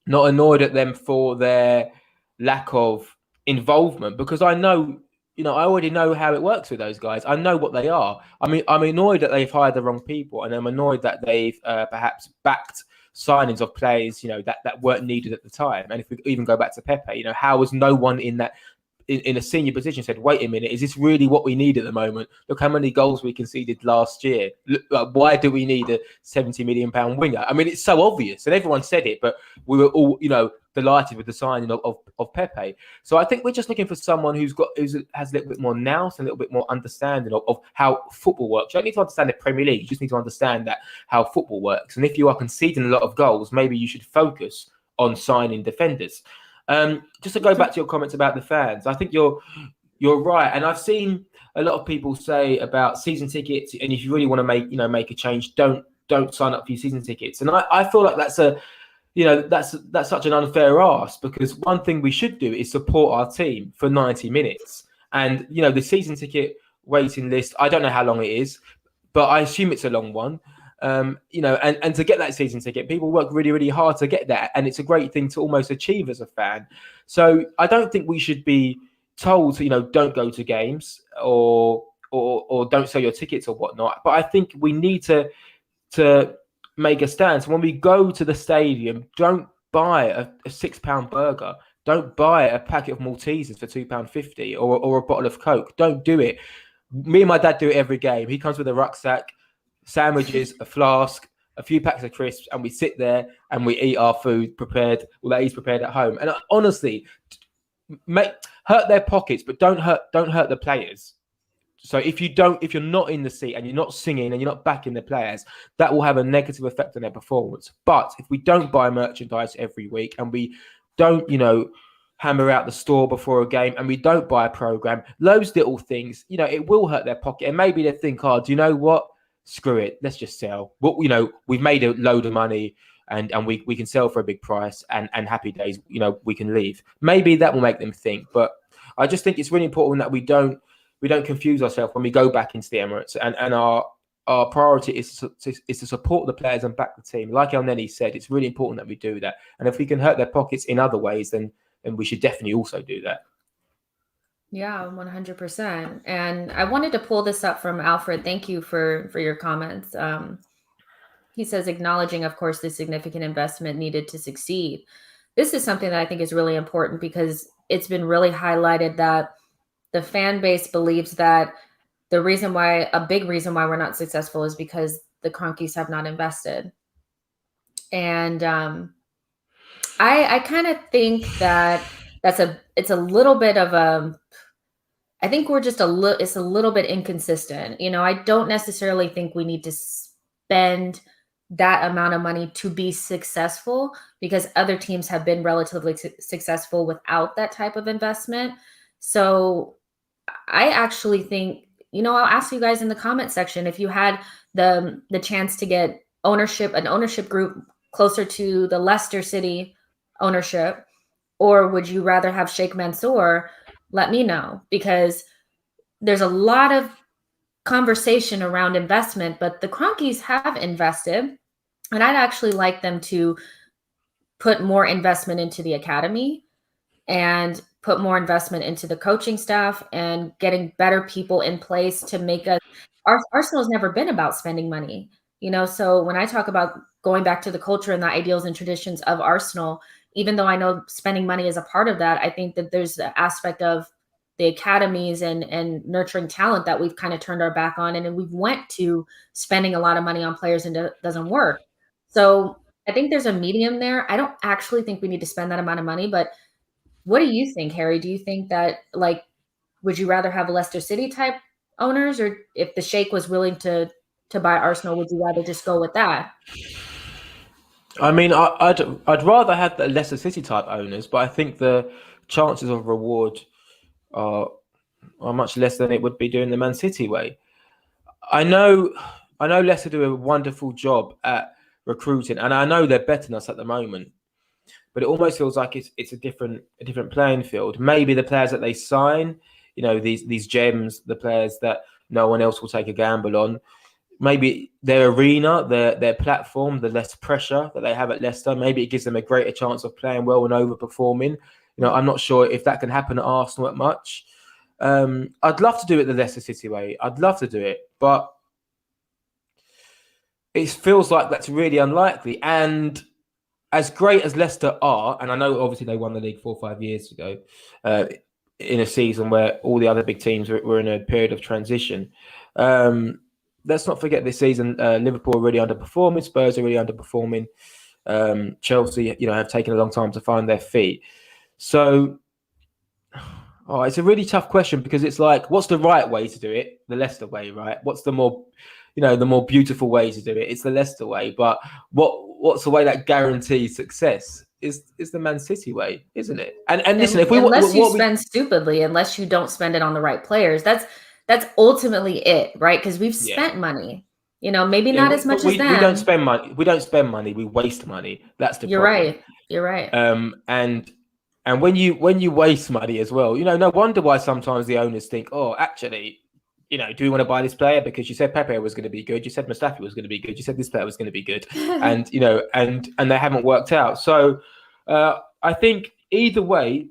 not annoyed at them for their lack of involvement, because I know, I already know how it works with those guys. I know what they are. I'm annoyed that they've hired the wrong people, and I'm annoyed that they've perhaps backed signings of players, that weren't needed at the time. And if we even go back to Pepe, how was no one in that in a senior position said, wait a minute, is this really what we need at the moment? Look how many goals we conceded last year. Look, why do we need a £70 million winger? It's so obvious, and everyone said it, but we were all, delighted with the signing of Pepe. So I think we're just looking for someone who has a little bit more nous and a little bit more understanding of how football works. You don't need to understand the Premier League. You just need to understand how football works. And if you are conceding a lot of goals, maybe you should focus on signing defenders. Just to go back to your comments about the fans, I think you're right, and I've seen a lot of people say about season tickets, and if you really want to make a change, don't sign up for your season tickets. And I feel like that's such an unfair ask, because one thing we should do is support our team for 90 minutes. And the season ticket waiting list, I don't know how long it is, but I assume it's a long one. And to get that season ticket, people work really, really hard to get that. And it's a great thing to almost achieve as a fan. So I don't think we should be told to, don't go to games or don't sell your tickets or whatnot. But I think we need to make a stand. So when we go to the stadium, don't buy a £6 burger. Don't buy a packet of Maltesers for £2.50 or a bottle of Coke. Don't do it. Me and my dad do it every game. He comes with a rucksack, sandwiches, a flask, a few packs of crisps, and we sit there and we eat our food prepared, that he's prepared at home. And honestly, hurt their pockets, but don't hurt the players. So if you're not in the seat and you're not singing and you're not backing the players, that will have a negative effect on their performance. But if we don't buy merchandise every week, and we don't, hammer out the store before a game, and we don't buy a program, those little things, it will hurt their pocket. And maybe they think, oh, do you know what? screw it, let's just sell. Well, we've made a load of money, and we can sell for a big price, and happy days, we can leave. Maybe that will make them think. But I just think it's really important that we don't confuse ourselves when we go back into the Emirates, and our priority is to support the players and back the team. Like El Neni said, it's really important that we do that. And if we can hurt their pockets in other ways, then we should definitely also do that. Yeah, 100%. And I wanted to pull this up from Alfred. Thank you for your comments. He says, acknowledging, of course, the significant investment needed to succeed. This is something that I think is really important because it's been really highlighted that the fan base believes that a big reason why we're not successful is because the Cronkies have not invested. And I kind of think that it's a little bit of I think we're just it's a little bit inconsistent. I don't necessarily think we need to spend that amount of money to be successful, because other teams have been relatively successful without that type of investment. So I actually think, I'll ask you guys in the comment section, if you had the chance to get an ownership group closer to the Leicester City ownership, or would you rather have Sheikh Mansour? Let me know, because there's a lot of conversation around investment, but the Cronkies have invested, and I'd actually like them to put more investment into the academy and put more investment into the coaching staff and getting better people in place to make us. Arsenal's never been about spending money, so when I talk about going back to the culture and the ideals and traditions of Arsenal, even though I know spending money is a part of that, I think that there's the aspect of the academies and nurturing talent that we've kind of turned our back on, and then we've went to spending a lot of money on players and it doesn't work. So I think there's a medium there. I don't actually think we need to spend that amount of money, but what do you think, Harry? Do you think that, would you rather have Leicester City type owners, or if the Sheikh was willing to buy Arsenal, would you rather just go with that? I mean, I'd rather have the Leicester City type owners, but I think the chances of reward are much less than it would be doing the Man City way. I know Leicester do a wonderful job at recruiting, and I know they're better than us at the moment. But it almost feels like it's a different playing field. Maybe the players that they sign, these gems, the players that no one else will take a gamble on. Maybe their arena, their platform, the less pressure that they have at Leicester, maybe it gives them a greater chance of playing well and overperforming. I'm not sure if that can happen at Arsenal at much. I'd love to do it the Leicester City way. I'd love to do it, but it feels like that's really unlikely. And as great as Leicester are, and I know obviously they won the league 4 or 5 years ago, in a season where all the other big teams were in a period of transition. Let's not forget this season, Liverpool are really underperforming, Spurs are really underperforming, Chelsea, have taken a long time to find their feet. So, it's a really tough question, because it's like, what's the right way to do it? The Leicester way, right? What's the more beautiful way to do it? It's the Leicester way. But what's the way that guarantees success? Is the Man City way, isn't it? And listen, unless you spend stupidly, unless you don't spend it on the right players, that's ultimately it, right? Because we've spent money, maybe not as much as them. We don't spend money. We don't spend money. We waste money. That's the problem. You're right. And when you waste money as well, no wonder why sometimes the owners think, oh, actually, do we want to buy this player because you said Pepe was going to be good, you said Mustafi was going to be good, you said this player was going to be good, and and they haven't worked out. So I think either way,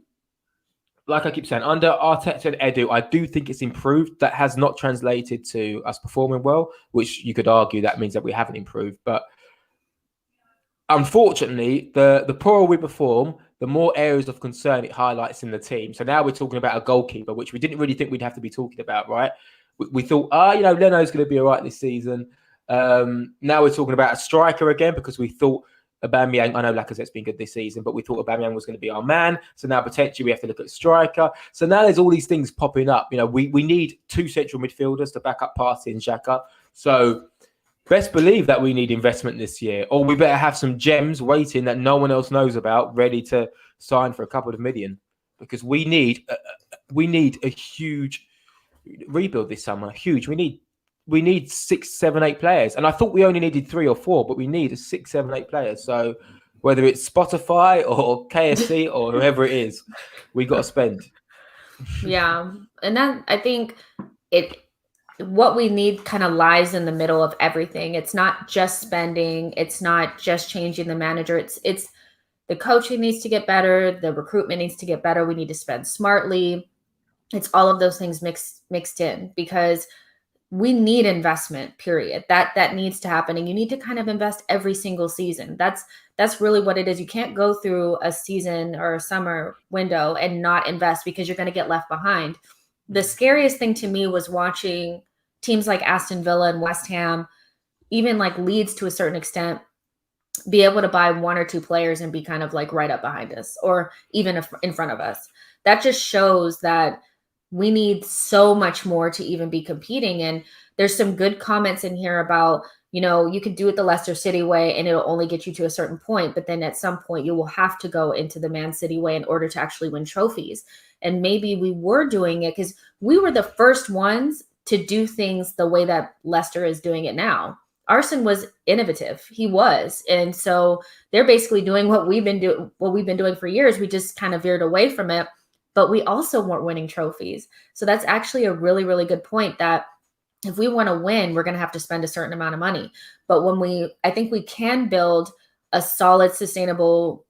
like I keep saying, under Arteta and Edu, I do think it's improved. That has not translated to us performing well, which you could argue that means that we haven't improved. But unfortunately, the poorer we perform, the more areas of concern it highlights in the team. So now we're talking about a goalkeeper, which we didn't really think we'd have to be talking about, right? We thought, Leno's going to be all right this season. Now we're talking about a striker again, because we thought Aubameyang, I know Lacazette's been good this season, but we thought Aubameyang was going to be our man. So now potentially we have to look at striker. So now there's all these things popping up. We need 2 central midfielders to back up Partey and Xhaka. So best believe that we need investment this year, or we better have some gems waiting that no one else knows about, ready to sign for a couple of million, because we need a huge rebuild this summer. Huge. We need we need 6, 7, 8 players. And I thought we only needed 3 or 4, but we need 6, 7, 8 players. So whether it's Spotify or KFC or whoever it is, we got to spend. Yeah. And that, I think it, what we need kind of lies in the middle of everything. It's not just spending, it's not just changing the manager. It's the coaching needs to get better, the recruitment needs to get better. We need to spend smartly. It's all of those things mixed in, because we need investment, period. That needs to happen, and you need to kind of invest every single season. That's really what it is. You can't go through a season or a summer window and not invest, because you're going to get left behind. The scariest thing to me was watching teams like Aston Villa and West Ham, even like Leeds to a certain extent, be able to buy 1 or 2 players and be kind of like right up behind us, or even in front of us. That just shows that we need so much more to even be competing. And there's some good comments in here about, you could do it the Leicester City way and it'll only get you to a certain point, but then at some point you will have to go into the Man City way in order to actually win trophies. And maybe we were doing it because we were the first ones to do things the way that Leicester is doing it now. Arsene was innovative. He was. And so they're basically doing what we've been doing for years. We just kind of veered away from it, but we also weren't winning trophies. So that's actually a really, really good point, that if we want to win, we're going to have to spend a certain amount of money. But I think we can build a solid, sustainable,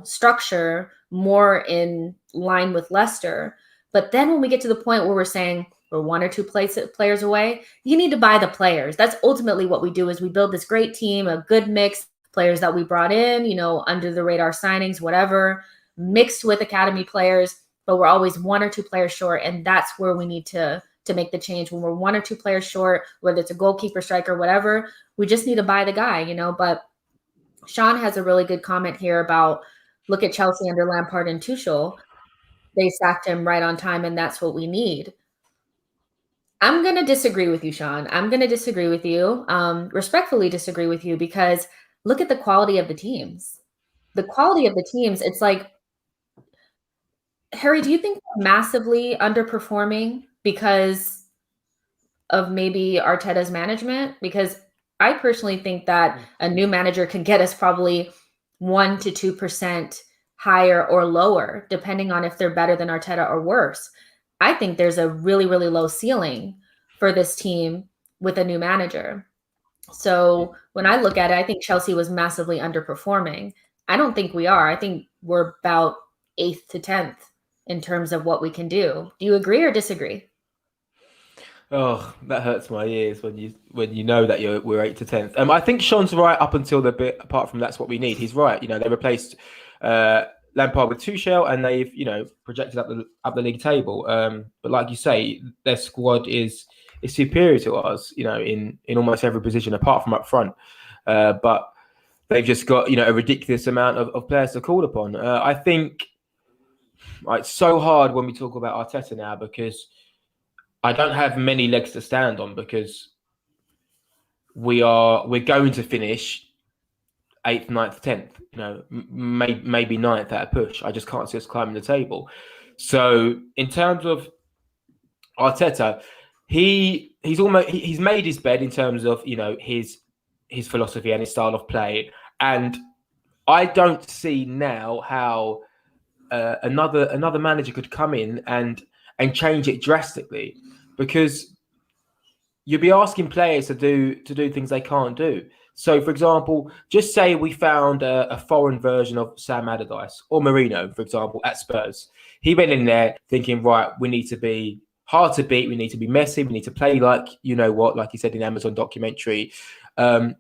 structure more in line with Leicester. But then when we get to the point where we're saying we're 1 or 2 players away, you need to buy the players. That's ultimately what we do, is we build this great team, a good mix, players that we brought in, under the radar signings, whatever, mixed with academy players, but we're always 1 or 2 players short. And that's where we need to make the change. When we're 1 or 2 players short, whether it's a goalkeeper, striker, whatever, we just need to buy the guy, But Sean has a really good comment here about, look at Chelsea under Lampard and Tuchel. They sacked him right on time, and that's what we need. I'm going to disagree with you, Sean. I'm going to disagree with you, respectfully disagree with you, because look at the quality of the teams. The quality of the teams, it's like, Harry, do you think we're massively underperforming because of maybe Arteta's management? Because I personally think that a new manager can get us probably 1 to 2% higher or lower, depending on if they're better than Arteta or worse. I think there's a really, really low ceiling for this team with a new manager. So when I look at it, I think Chelsea was massively underperforming. I don't think we are. I think we're about 8th to 10th in terms of what we can do. Do you agree or disagree? Oh, that hurts my ears when you know that we're 8 to 10th. I think Sean's right up until the bit. Apart from that's what we need. He's right. They replaced Lampard with Tuchel, and they've projected up the league table. But like you say, their squad is superior to ours. In almost every position apart from up front. But they've just got a ridiculous amount of players to call upon. I think it's so hard when we talk about Arteta now, because I don't have many legs to stand on, because we're going to finish 8th, 9th, 10th, maybe 9th at a push. I just can't see us climbing the table. So in terms of Arteta, he's made his bed in terms of his philosophy and his style of play, and I don't see now how another manager could come in and change it drastically, because you'll be asking players to do things they can't do. So, for example, just say we found a foreign version of Sam Allardyce or Mourinho, for example, at Spurs. He went in there thinking, right, we need to be hard to beat, we need to be messy, we need to play like like he said in Amazon documentary, and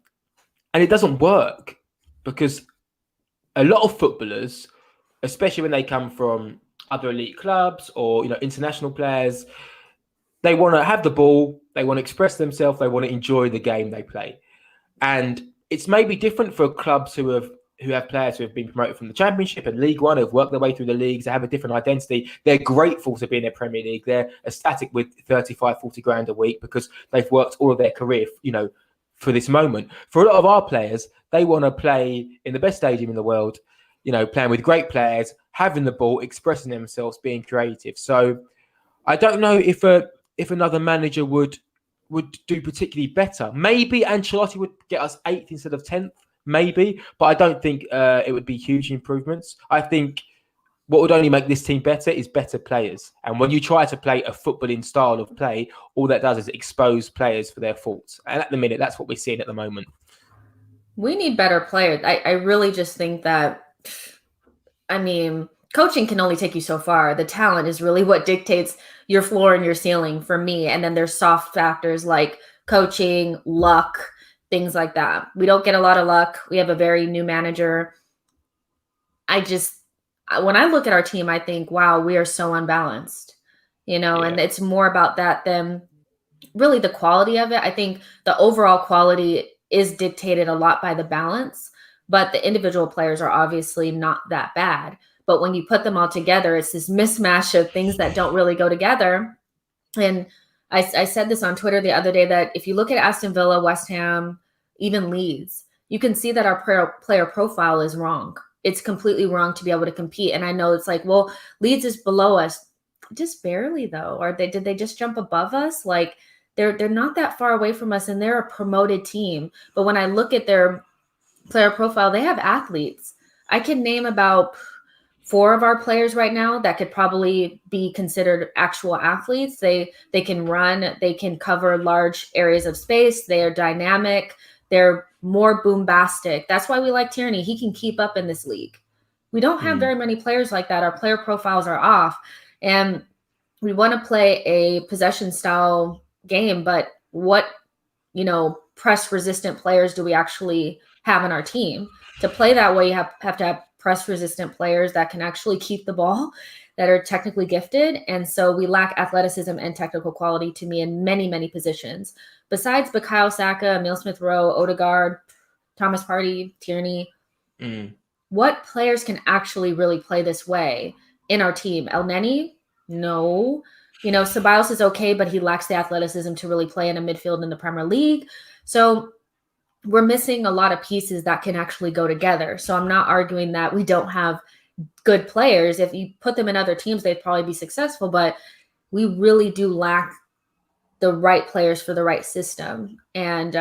it doesn't work, because a lot of footballers, especially when they come from other elite clubs or international players, they want to have the ball, they want to express themselves, they want to enjoy the game they play. And it's maybe different for clubs who have players who have been promoted from the Championship and League One, who've worked their way through the leagues, they have a different identity. They're grateful to be in the Premier League. They're ecstatic with 35, 40 grand a week, because they've worked all of their career, for this moment. For a lot of our players, they want to play in the best stadium in the world, playing with great players, having the ball, expressing themselves, being creative. So I don't know if another manager would would do particularly better. Maybe Ancelotti would get us 8th instead of 10th, maybe, but I don't think it would be huge improvements. I think what would only make this team better is better players. And when you try to play a footballing style of play, all that does is expose players for their faults. And at the minute, that's what we're seeing at the moment. We need better players. I really just think that, I mean, coaching can only take you so far. The talent is really what dictates your floor and your ceiling for me. And then there's soft factors like coaching, luck, things like that. We don't get a lot of luck. We have a very new manager. When I look at our team, I think, wow, we are so unbalanced, and it's more about that than really the quality of it. I think the overall quality is dictated a lot by the balance, but the individual players are obviously not that bad. But when you put them all together, it's this mismatch of things that don't really go together. And I said this on Twitter the other day that if you look at Aston Villa, West Ham, even Leeds, you can see that our player profile is wrong. It's completely wrong to be able to compete. And I know it's like, well, Leeds is below us. Just barely, though. Or did they just jump above us? Like, they're not that far away from us, and they're a promoted team. But when I look at their player profile, they have athletes. I can name about 4 of our players right now that could probably be considered actual athletes. They can run, they can cover large areas of space, they are dynamic, they're more boombastic. That's why we like Tierney. He can keep up in this league. We don't have very many players like that. Our player profiles are off, and we want to play a possession style game, but what press resistant players do we actually have in our team? To play that way, you have to have press resistant players that can actually keep the ball, that are technically gifted. And so we lack athleticism and technical quality, to me, in many, many positions. Besides Bukayo Saka, Emile Smith-Rowe, Odegaard, Thomas Partey, Tierney, what players can actually really play this way in our team? El Neni? No. Ceballos is okay, but he lacks the athleticism to really play in a midfield in the Premier League. So we're missing a lot of pieces that can actually go together. So I'm not arguing that we don't have good players. If you put them in other teams, they'd probably be successful, but we really do lack the right players for the right system. And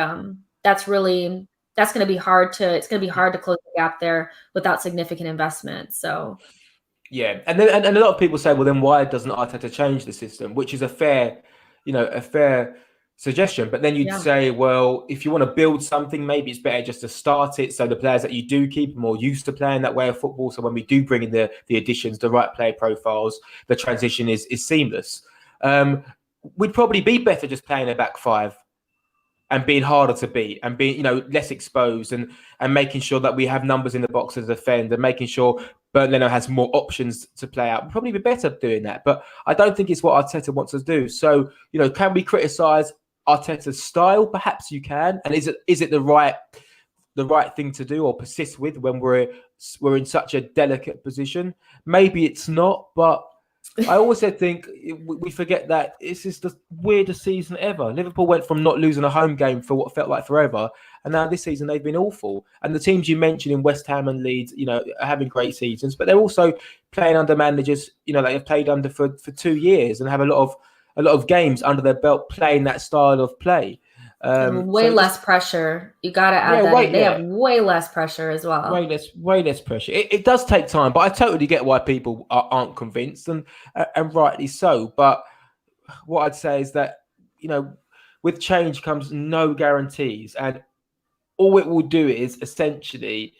that's going to be hard it's going to be hard to close the gap there without significant investment. So yeah, and a lot of people say, well, then why doesn't Arteta change the system? Which is a fair suggestion. But then you'd say, well, if you want to build something, maybe it's better just to start it, so the players that you do keep are more used to playing that way of football. So when we do bring in the additions, the right player profiles, the transition is seamless. We'd probably be better just playing a back 5 and being harder to beat and being, less exposed and making sure that we have numbers in the box to defend and making sure Bernd Leno has more options to play out. We'd probably be better doing that. But I don't think it's what Arteta wants us to do. So, can we criticise Arteta's style? Perhaps you can. And is it the right thing to do or persist with when we're in such a delicate position? Maybe it's not, but I also think we forget that it's just the weirdest season ever. Liverpool went from not losing a home game for what felt like forever, and now this season they've been awful. And the teams you mentioned in West Ham and Leeds, are having great seasons, but they're also playing under managers, they have played under for 2 years and have a lot of games under their belt playing that style of play. Way less pressure. You got to add that in. They have way less pressure as well. Way less pressure. It does take time, but I totally get why people aren't convinced, and rightly so. But what I'd say is that, with change comes no guarantees, and all it will do is essentially,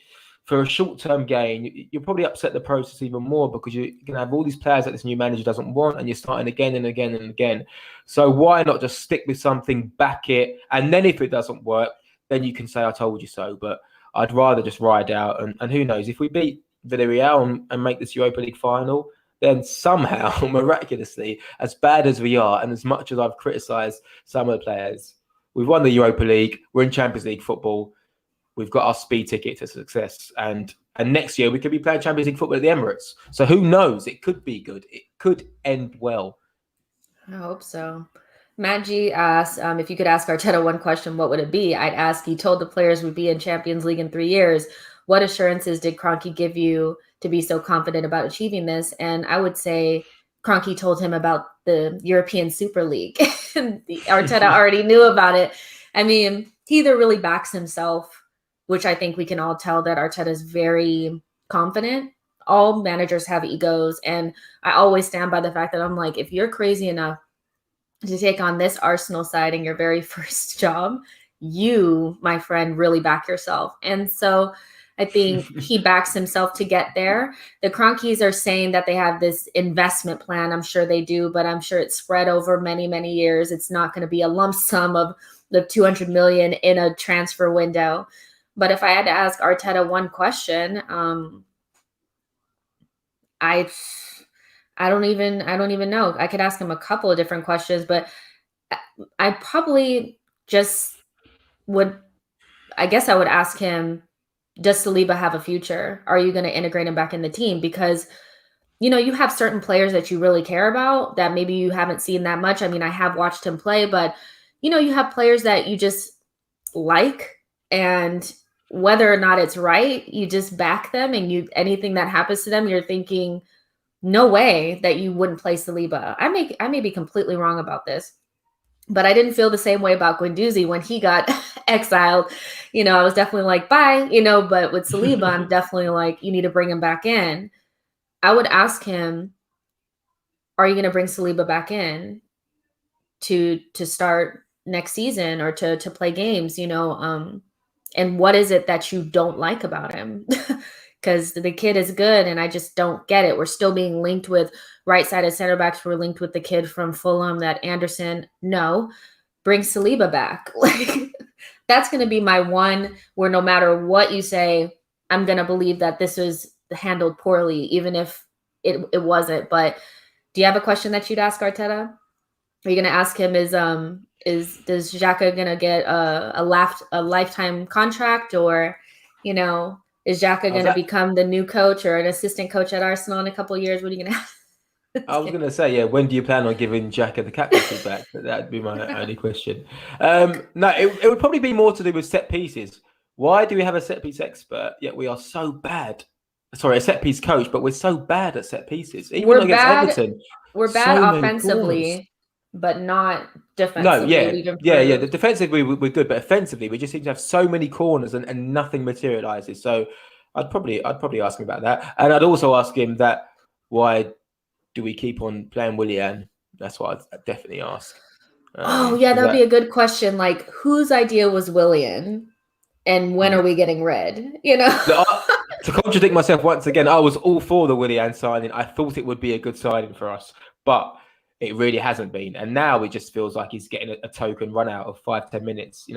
for a short-term gain, you'll probably upset the process even more because you're going to have all these players that this new manager doesn't want, and you're starting again and again and again. So why not just stick with something, back it, and then if it doesn't work, then you can say, I told you so. But I'd rather just ride out, and who knows, if we beat Villarreal and make this Europa League final, then somehow, miraculously, as bad as we are, and as much as I've criticised some of the players, we've won the Europa League, we're in Champions League football, we've got our speed ticket to success. And next year we could be playing Champions League football at the Emirates. So who knows? It could be good. It could end well. I hope so. Matt G asked, if you could ask Arteta one question, what would it be? I'd ask, he told the players we'd be in Champions League in 3 years. What assurances did Kroenke give you to be so confident about achieving this? And I would say Kroenke told him about the European Super League. And Arteta already knew about it. I mean, he either really backs himself, which I think we can all tell that Arteta is very confident. All managers have egos, and I always stand by the fact that I'm like, if you're crazy enough to take on this Arsenal side in your very first job, you, my friend, really back yourself. And so I think he backs himself to get there. The Cronkies are saying that they have this investment plan. I'm sure they do, but I'm sure it's spread over many, many years. It's not going to be a lump sum of the 200 million in a transfer window. But if I had to ask Arteta one question, I don't even know. I could ask him a couple of different questions, but I probably just would, I guess I would ask him, does Saliba have a future? Are you going to integrate him back in the team? Because, you have certain players that you really care about that maybe you haven't seen that much. I mean, I have watched him play, but, you have players that you just like, and whether or not it's right, you just back them, and anything that happens to them, you're thinking, no way that you wouldn't play Saliba. I may be completely wrong about this, but I didn't feel the same way about Guendouzi when he got exiled. I was definitely like, bye, but with Saliba, I'm definitely like, you need to bring him back in. I would ask him, are you going to bring Saliba back in to start next season or to play games, and what is it that you don't like about him? Because the kid is good, and I just don't get it. We're still being linked with right-sided center backs. We're linked with the kid from Fulham, that Anderson. No, bring Saliba back. Like, that's going to be my one where no matter what you say, I'm going to believe that this was handled poorly, even if it wasn't. But do you have a question that you'd ask Arteta? Are you going to ask him, does Xhaka going to get a lifetime contract, or, is Xhaka going to become the new coach or an assistant coach at Arsenal in a couple of years? What are you going to ask? I was going to say, yeah, when do you plan on giving Xhaka the captaincy back? That'd be my only question. No, it would probably be more to do with set pieces. Why do we have a set piece expert, yet we are so bad? Sorry, a set piece coach, but we're so bad at set pieces. Even against Everton, we're bad so many corners. offensively, but not No, defensively. yeah, We've yeah. improved. Defensively, we're good, but offensively, we just seem to have so many corners and nothing materializes. So I'd probably ask him about that, and I'd also ask him that why do we keep on playing Willian? That's what I'd definitely ask. Oh yeah, that'd be a good question. Like, whose idea was Willian, and when are we getting rid? To contradict myself once again, I was all for the Willian signing. I thought it would be a good signing for us, but it really hasn't been. And now it just feels like he's getting a token run out of 5-10 minutes,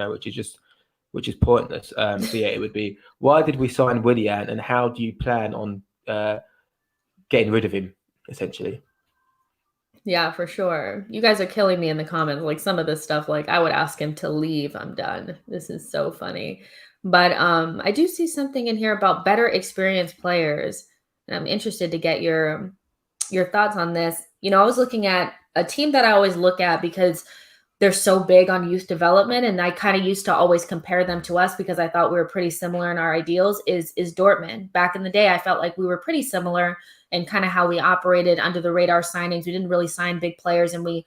which is pointless. So yeah, it would be, why did we sign Willian, and how do you plan on getting rid of him, essentially? Yeah, for sure. You guys are killing me in the comments. Like, some of this stuff, like, I would ask him to leave. I'm done. This is so funny. But I do see something in here about better experienced players, and I'm interested to get your thoughts on this. I was looking at a team that I always look at because they're so big on youth development, and I kind of used to always compare them to us because I thought we were pretty similar in our ideals, is Dortmund. Back in the day, I felt like we were pretty similar in kind of how we operated under the radar signings. We didn't really sign big players, and we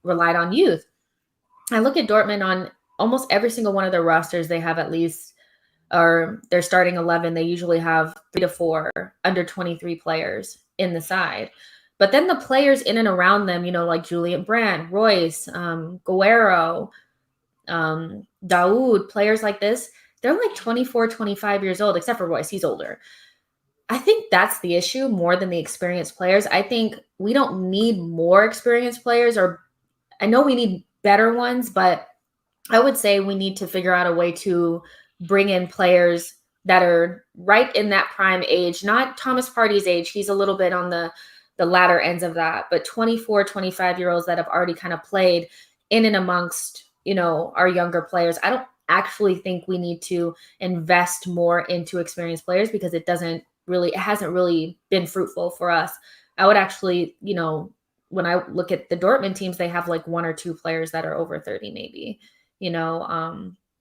relied on youth. I look at Dortmund, on almost every single one of their rosters, they have at least, or their starting 11, they usually have 3 to 4 under 23 players in the side. But then the players in and around them, like Julian Brandt, Royce, Guerrero, Daoud, players like this, they're like 24, 25 years old, except for Royce, he's older. I think that's the issue more than the experienced players. I think we don't need more experienced players, or I know we need better ones, but I would say we need to figure out a way to bring in players that are right in that prime age, not Thomas Partey's age. He's a little bit on the latter ends of that, but 24, 25-year-olds that have already kind of played in and amongst, our younger players. I don't actually think we need to invest more into experienced players because it hasn't really been fruitful for us. I would actually, when I look at the Dortmund teams, they have like 1 or 2 players that are over 30, maybe.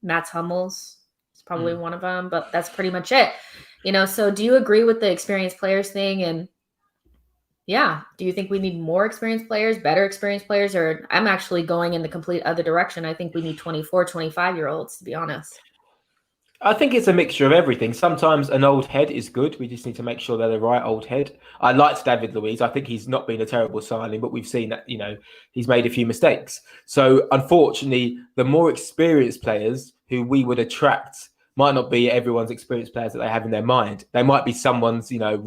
Mats Hummels is probably one of them, but that's pretty much it. So do you agree with the experienced players thing? And Yeah. Do you think we need more experienced players, better experienced players, or I'm actually going in the complete other direction. I think we need 24, 25-year-olds, to be honest. I think it's a mixture of everything. Sometimes an old head is good. We just need to make sure they're the right old head. I liked David Luiz. I think he's not been a terrible signing, but we've seen that, he's made a few mistakes. So unfortunately, the more experienced players who we would attract might not be everyone's experienced players that they have in their mind. They might be someone's, a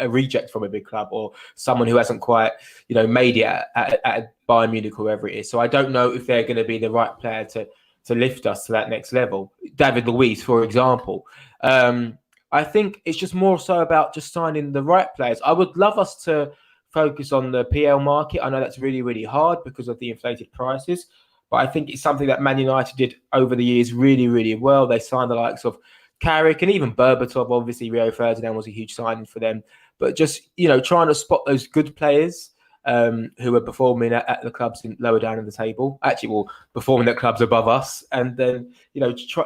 reject from a big club, or someone who hasn't quite, made it at Bayern Munich or wherever it is. So I don't know if they're going to be the right player to lift us to that next level. David Luiz, for example. I think it's just more so about just signing the right players. I would love us to focus on the PL market. I know that's really, really hard because of the inflated prices, but I think it's something that Man United did over the years really, really well. They signed the likes of Carrick and even Berbatov. Obviously, Rio Ferdinand was a huge signing for them. But just, trying to spot those good players who are performing at the clubs lower down in the table, actually, well, performing at clubs above us, and then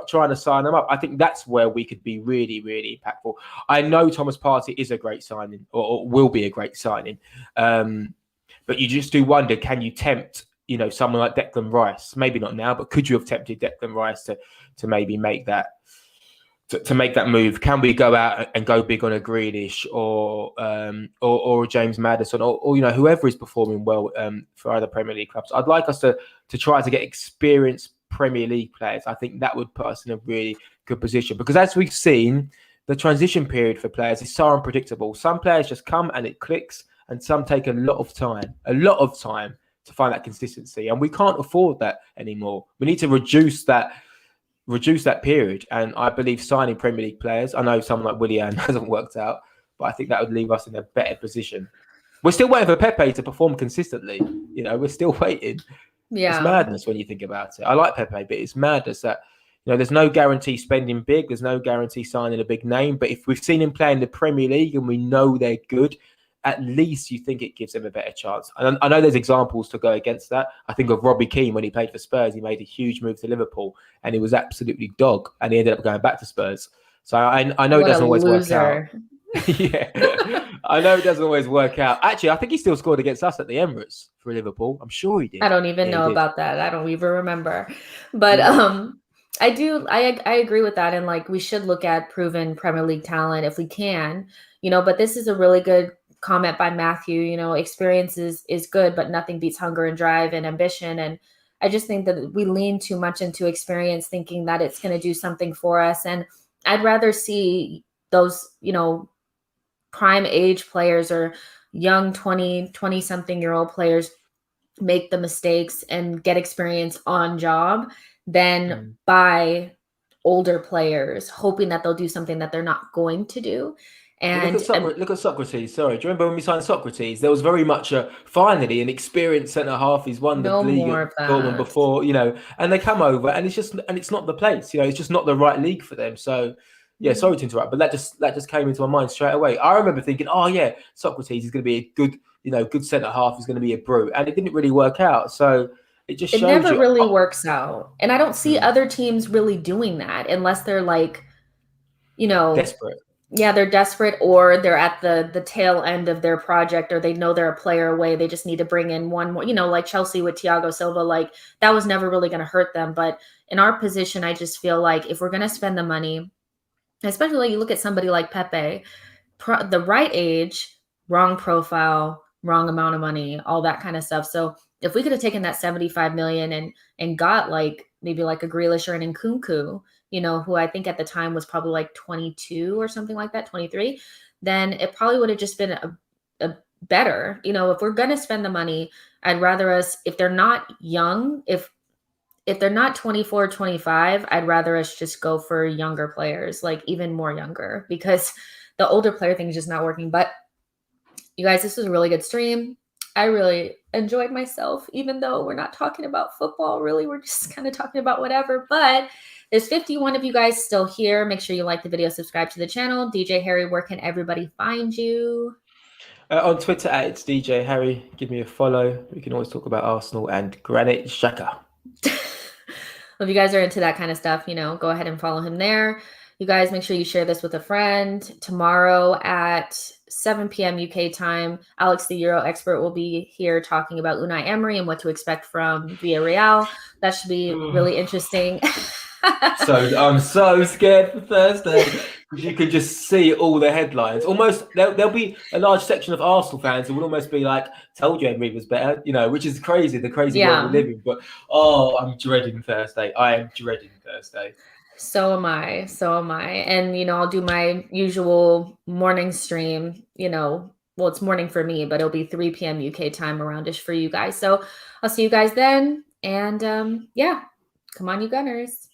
trying to sign them up. I think that's where we could be really, really impactful. I know Thomas Partey is a great signing, or will be a great signing, but you just do wonder: can you tempt someone like Declan Rice? Maybe not now, but could you have tempted Declan Rice to maybe make that? To make that move, can we go out and go big on a Grealish or James Maddison or whoever is performing well for other Premier League clubs? I'd like us to try to get experienced Premier League players. I think that would put us in a really good position, because as we've seen, the transition period for players is so unpredictable. Some players just come and it clicks, and some take a lot of time to find that consistency, and we can't afford that anymore. We need to reduce that period. And I believe signing Premier League players, I know someone like Willian hasn't worked out, but I think that would leave us in a better position. We're still waiting for Pepe to perform consistently. We're still waiting. It's Yeah. madness when you think about it. I like Pepe, but it's madness that there's no guarantee spending big. There's no guarantee signing a big name. But if we've seen him play in the Premier League and we know they're good, at least you think it gives them a better chance. And I know there's examples to go against that. I think of Robbie Keane when he played for Spurs. He made a huge move to Liverpool and he was absolutely dog, and he ended up going back to Spurs. So I know it What a doesn't always work out. loser. Yeah, I know it doesn't always work out. Actually, I think he still scored against us at the Emirates for Liverpool. I'm sure he I did. don't even Yeah, he know did. about that. I don't even remember. But Yeah. I agree with that, and like we should look at proven Premier League talent if we can. But this is a really good comment by Matthew. Experience is good, but nothing beats hunger and drive and ambition. And I just think that we lean too much into experience, thinking that it's going to do something for us. And I'd rather see those, prime age players or young 20 something year old players make the mistakes and get experience on job than Mm. by older players hoping that they'll do something that they're not going to do. Well, And Look at Socrates. Sorry, do you remember when we signed Socrates? There was very much finally an experienced centre half. He's won the no league more at of Dortmund that. before, and they come over, and it's not the place. It's just not the right league for them. So, yeah, Mhm. sorry to interrupt, but that just came into my mind straight away. I remember thinking, oh yeah, Socrates is going to be a good centre half. He's going to be a brute, and it didn't really work out. So it just It shows never you. really Oh, works out. And I don't see other teams really doing that unless they're like, you know, desperate. yeah, they're desperate or they're at the tail end of their project or they know they're a player away. They just need to bring in one more, like Chelsea with Thiago Silva, like that was never really going to hurt them. But in our position, I just feel like if we're going to spend the money, especially like you look at somebody like Pepe, the right age, wrong profile, wrong amount of money, all that kind of stuff. So if we could have taken that 75 million and got like maybe like a Grealish or an Nkunku, who I think at the time was probably like 22 or something like that, 23, then it probably would have just been a better, if we're going to spend the money, I'd rather us, if they're not young, if they're not 24, 25, I'd rather us just go for younger players, like even more younger, because the older player thing is just not working. But you guys, this was a really good stream. I really enjoyed myself, even though we're not talking about football, really. We're just kind of talking about whatever. But there's 51 of you guys still here. Make sure you like the video, subscribe to the channel. DJ Harry, where can everybody find you? On Twitter at it's DJ Harry. Give me a follow. We can always talk about Arsenal and Granit Xhaka. If you guys are into that kind of stuff, go ahead and follow him there. You guys make sure you share this with a friend. Tomorrow at 7 p.m. UK time, Alex, the Euro expert, will be here talking about Unai Emery and what to expect from Villarreal. That should be really interesting. So I'm so scared for Thursday because you can just see all the headlines. Almost there'll be a large section of Arsenal fans who will almost be like, "Told you Emery was better," which is crazy. The crazy world we Yeah. live in. But oh, I'm dreading Thursday. I am dreading Thursday. So am I. So am I. And, I'll do my usual morning stream, well, it's morning for me, but it'll be 3 p.m. UK time aroundish for you guys. So I'll see you guys then. And yeah, come on, you Gunners.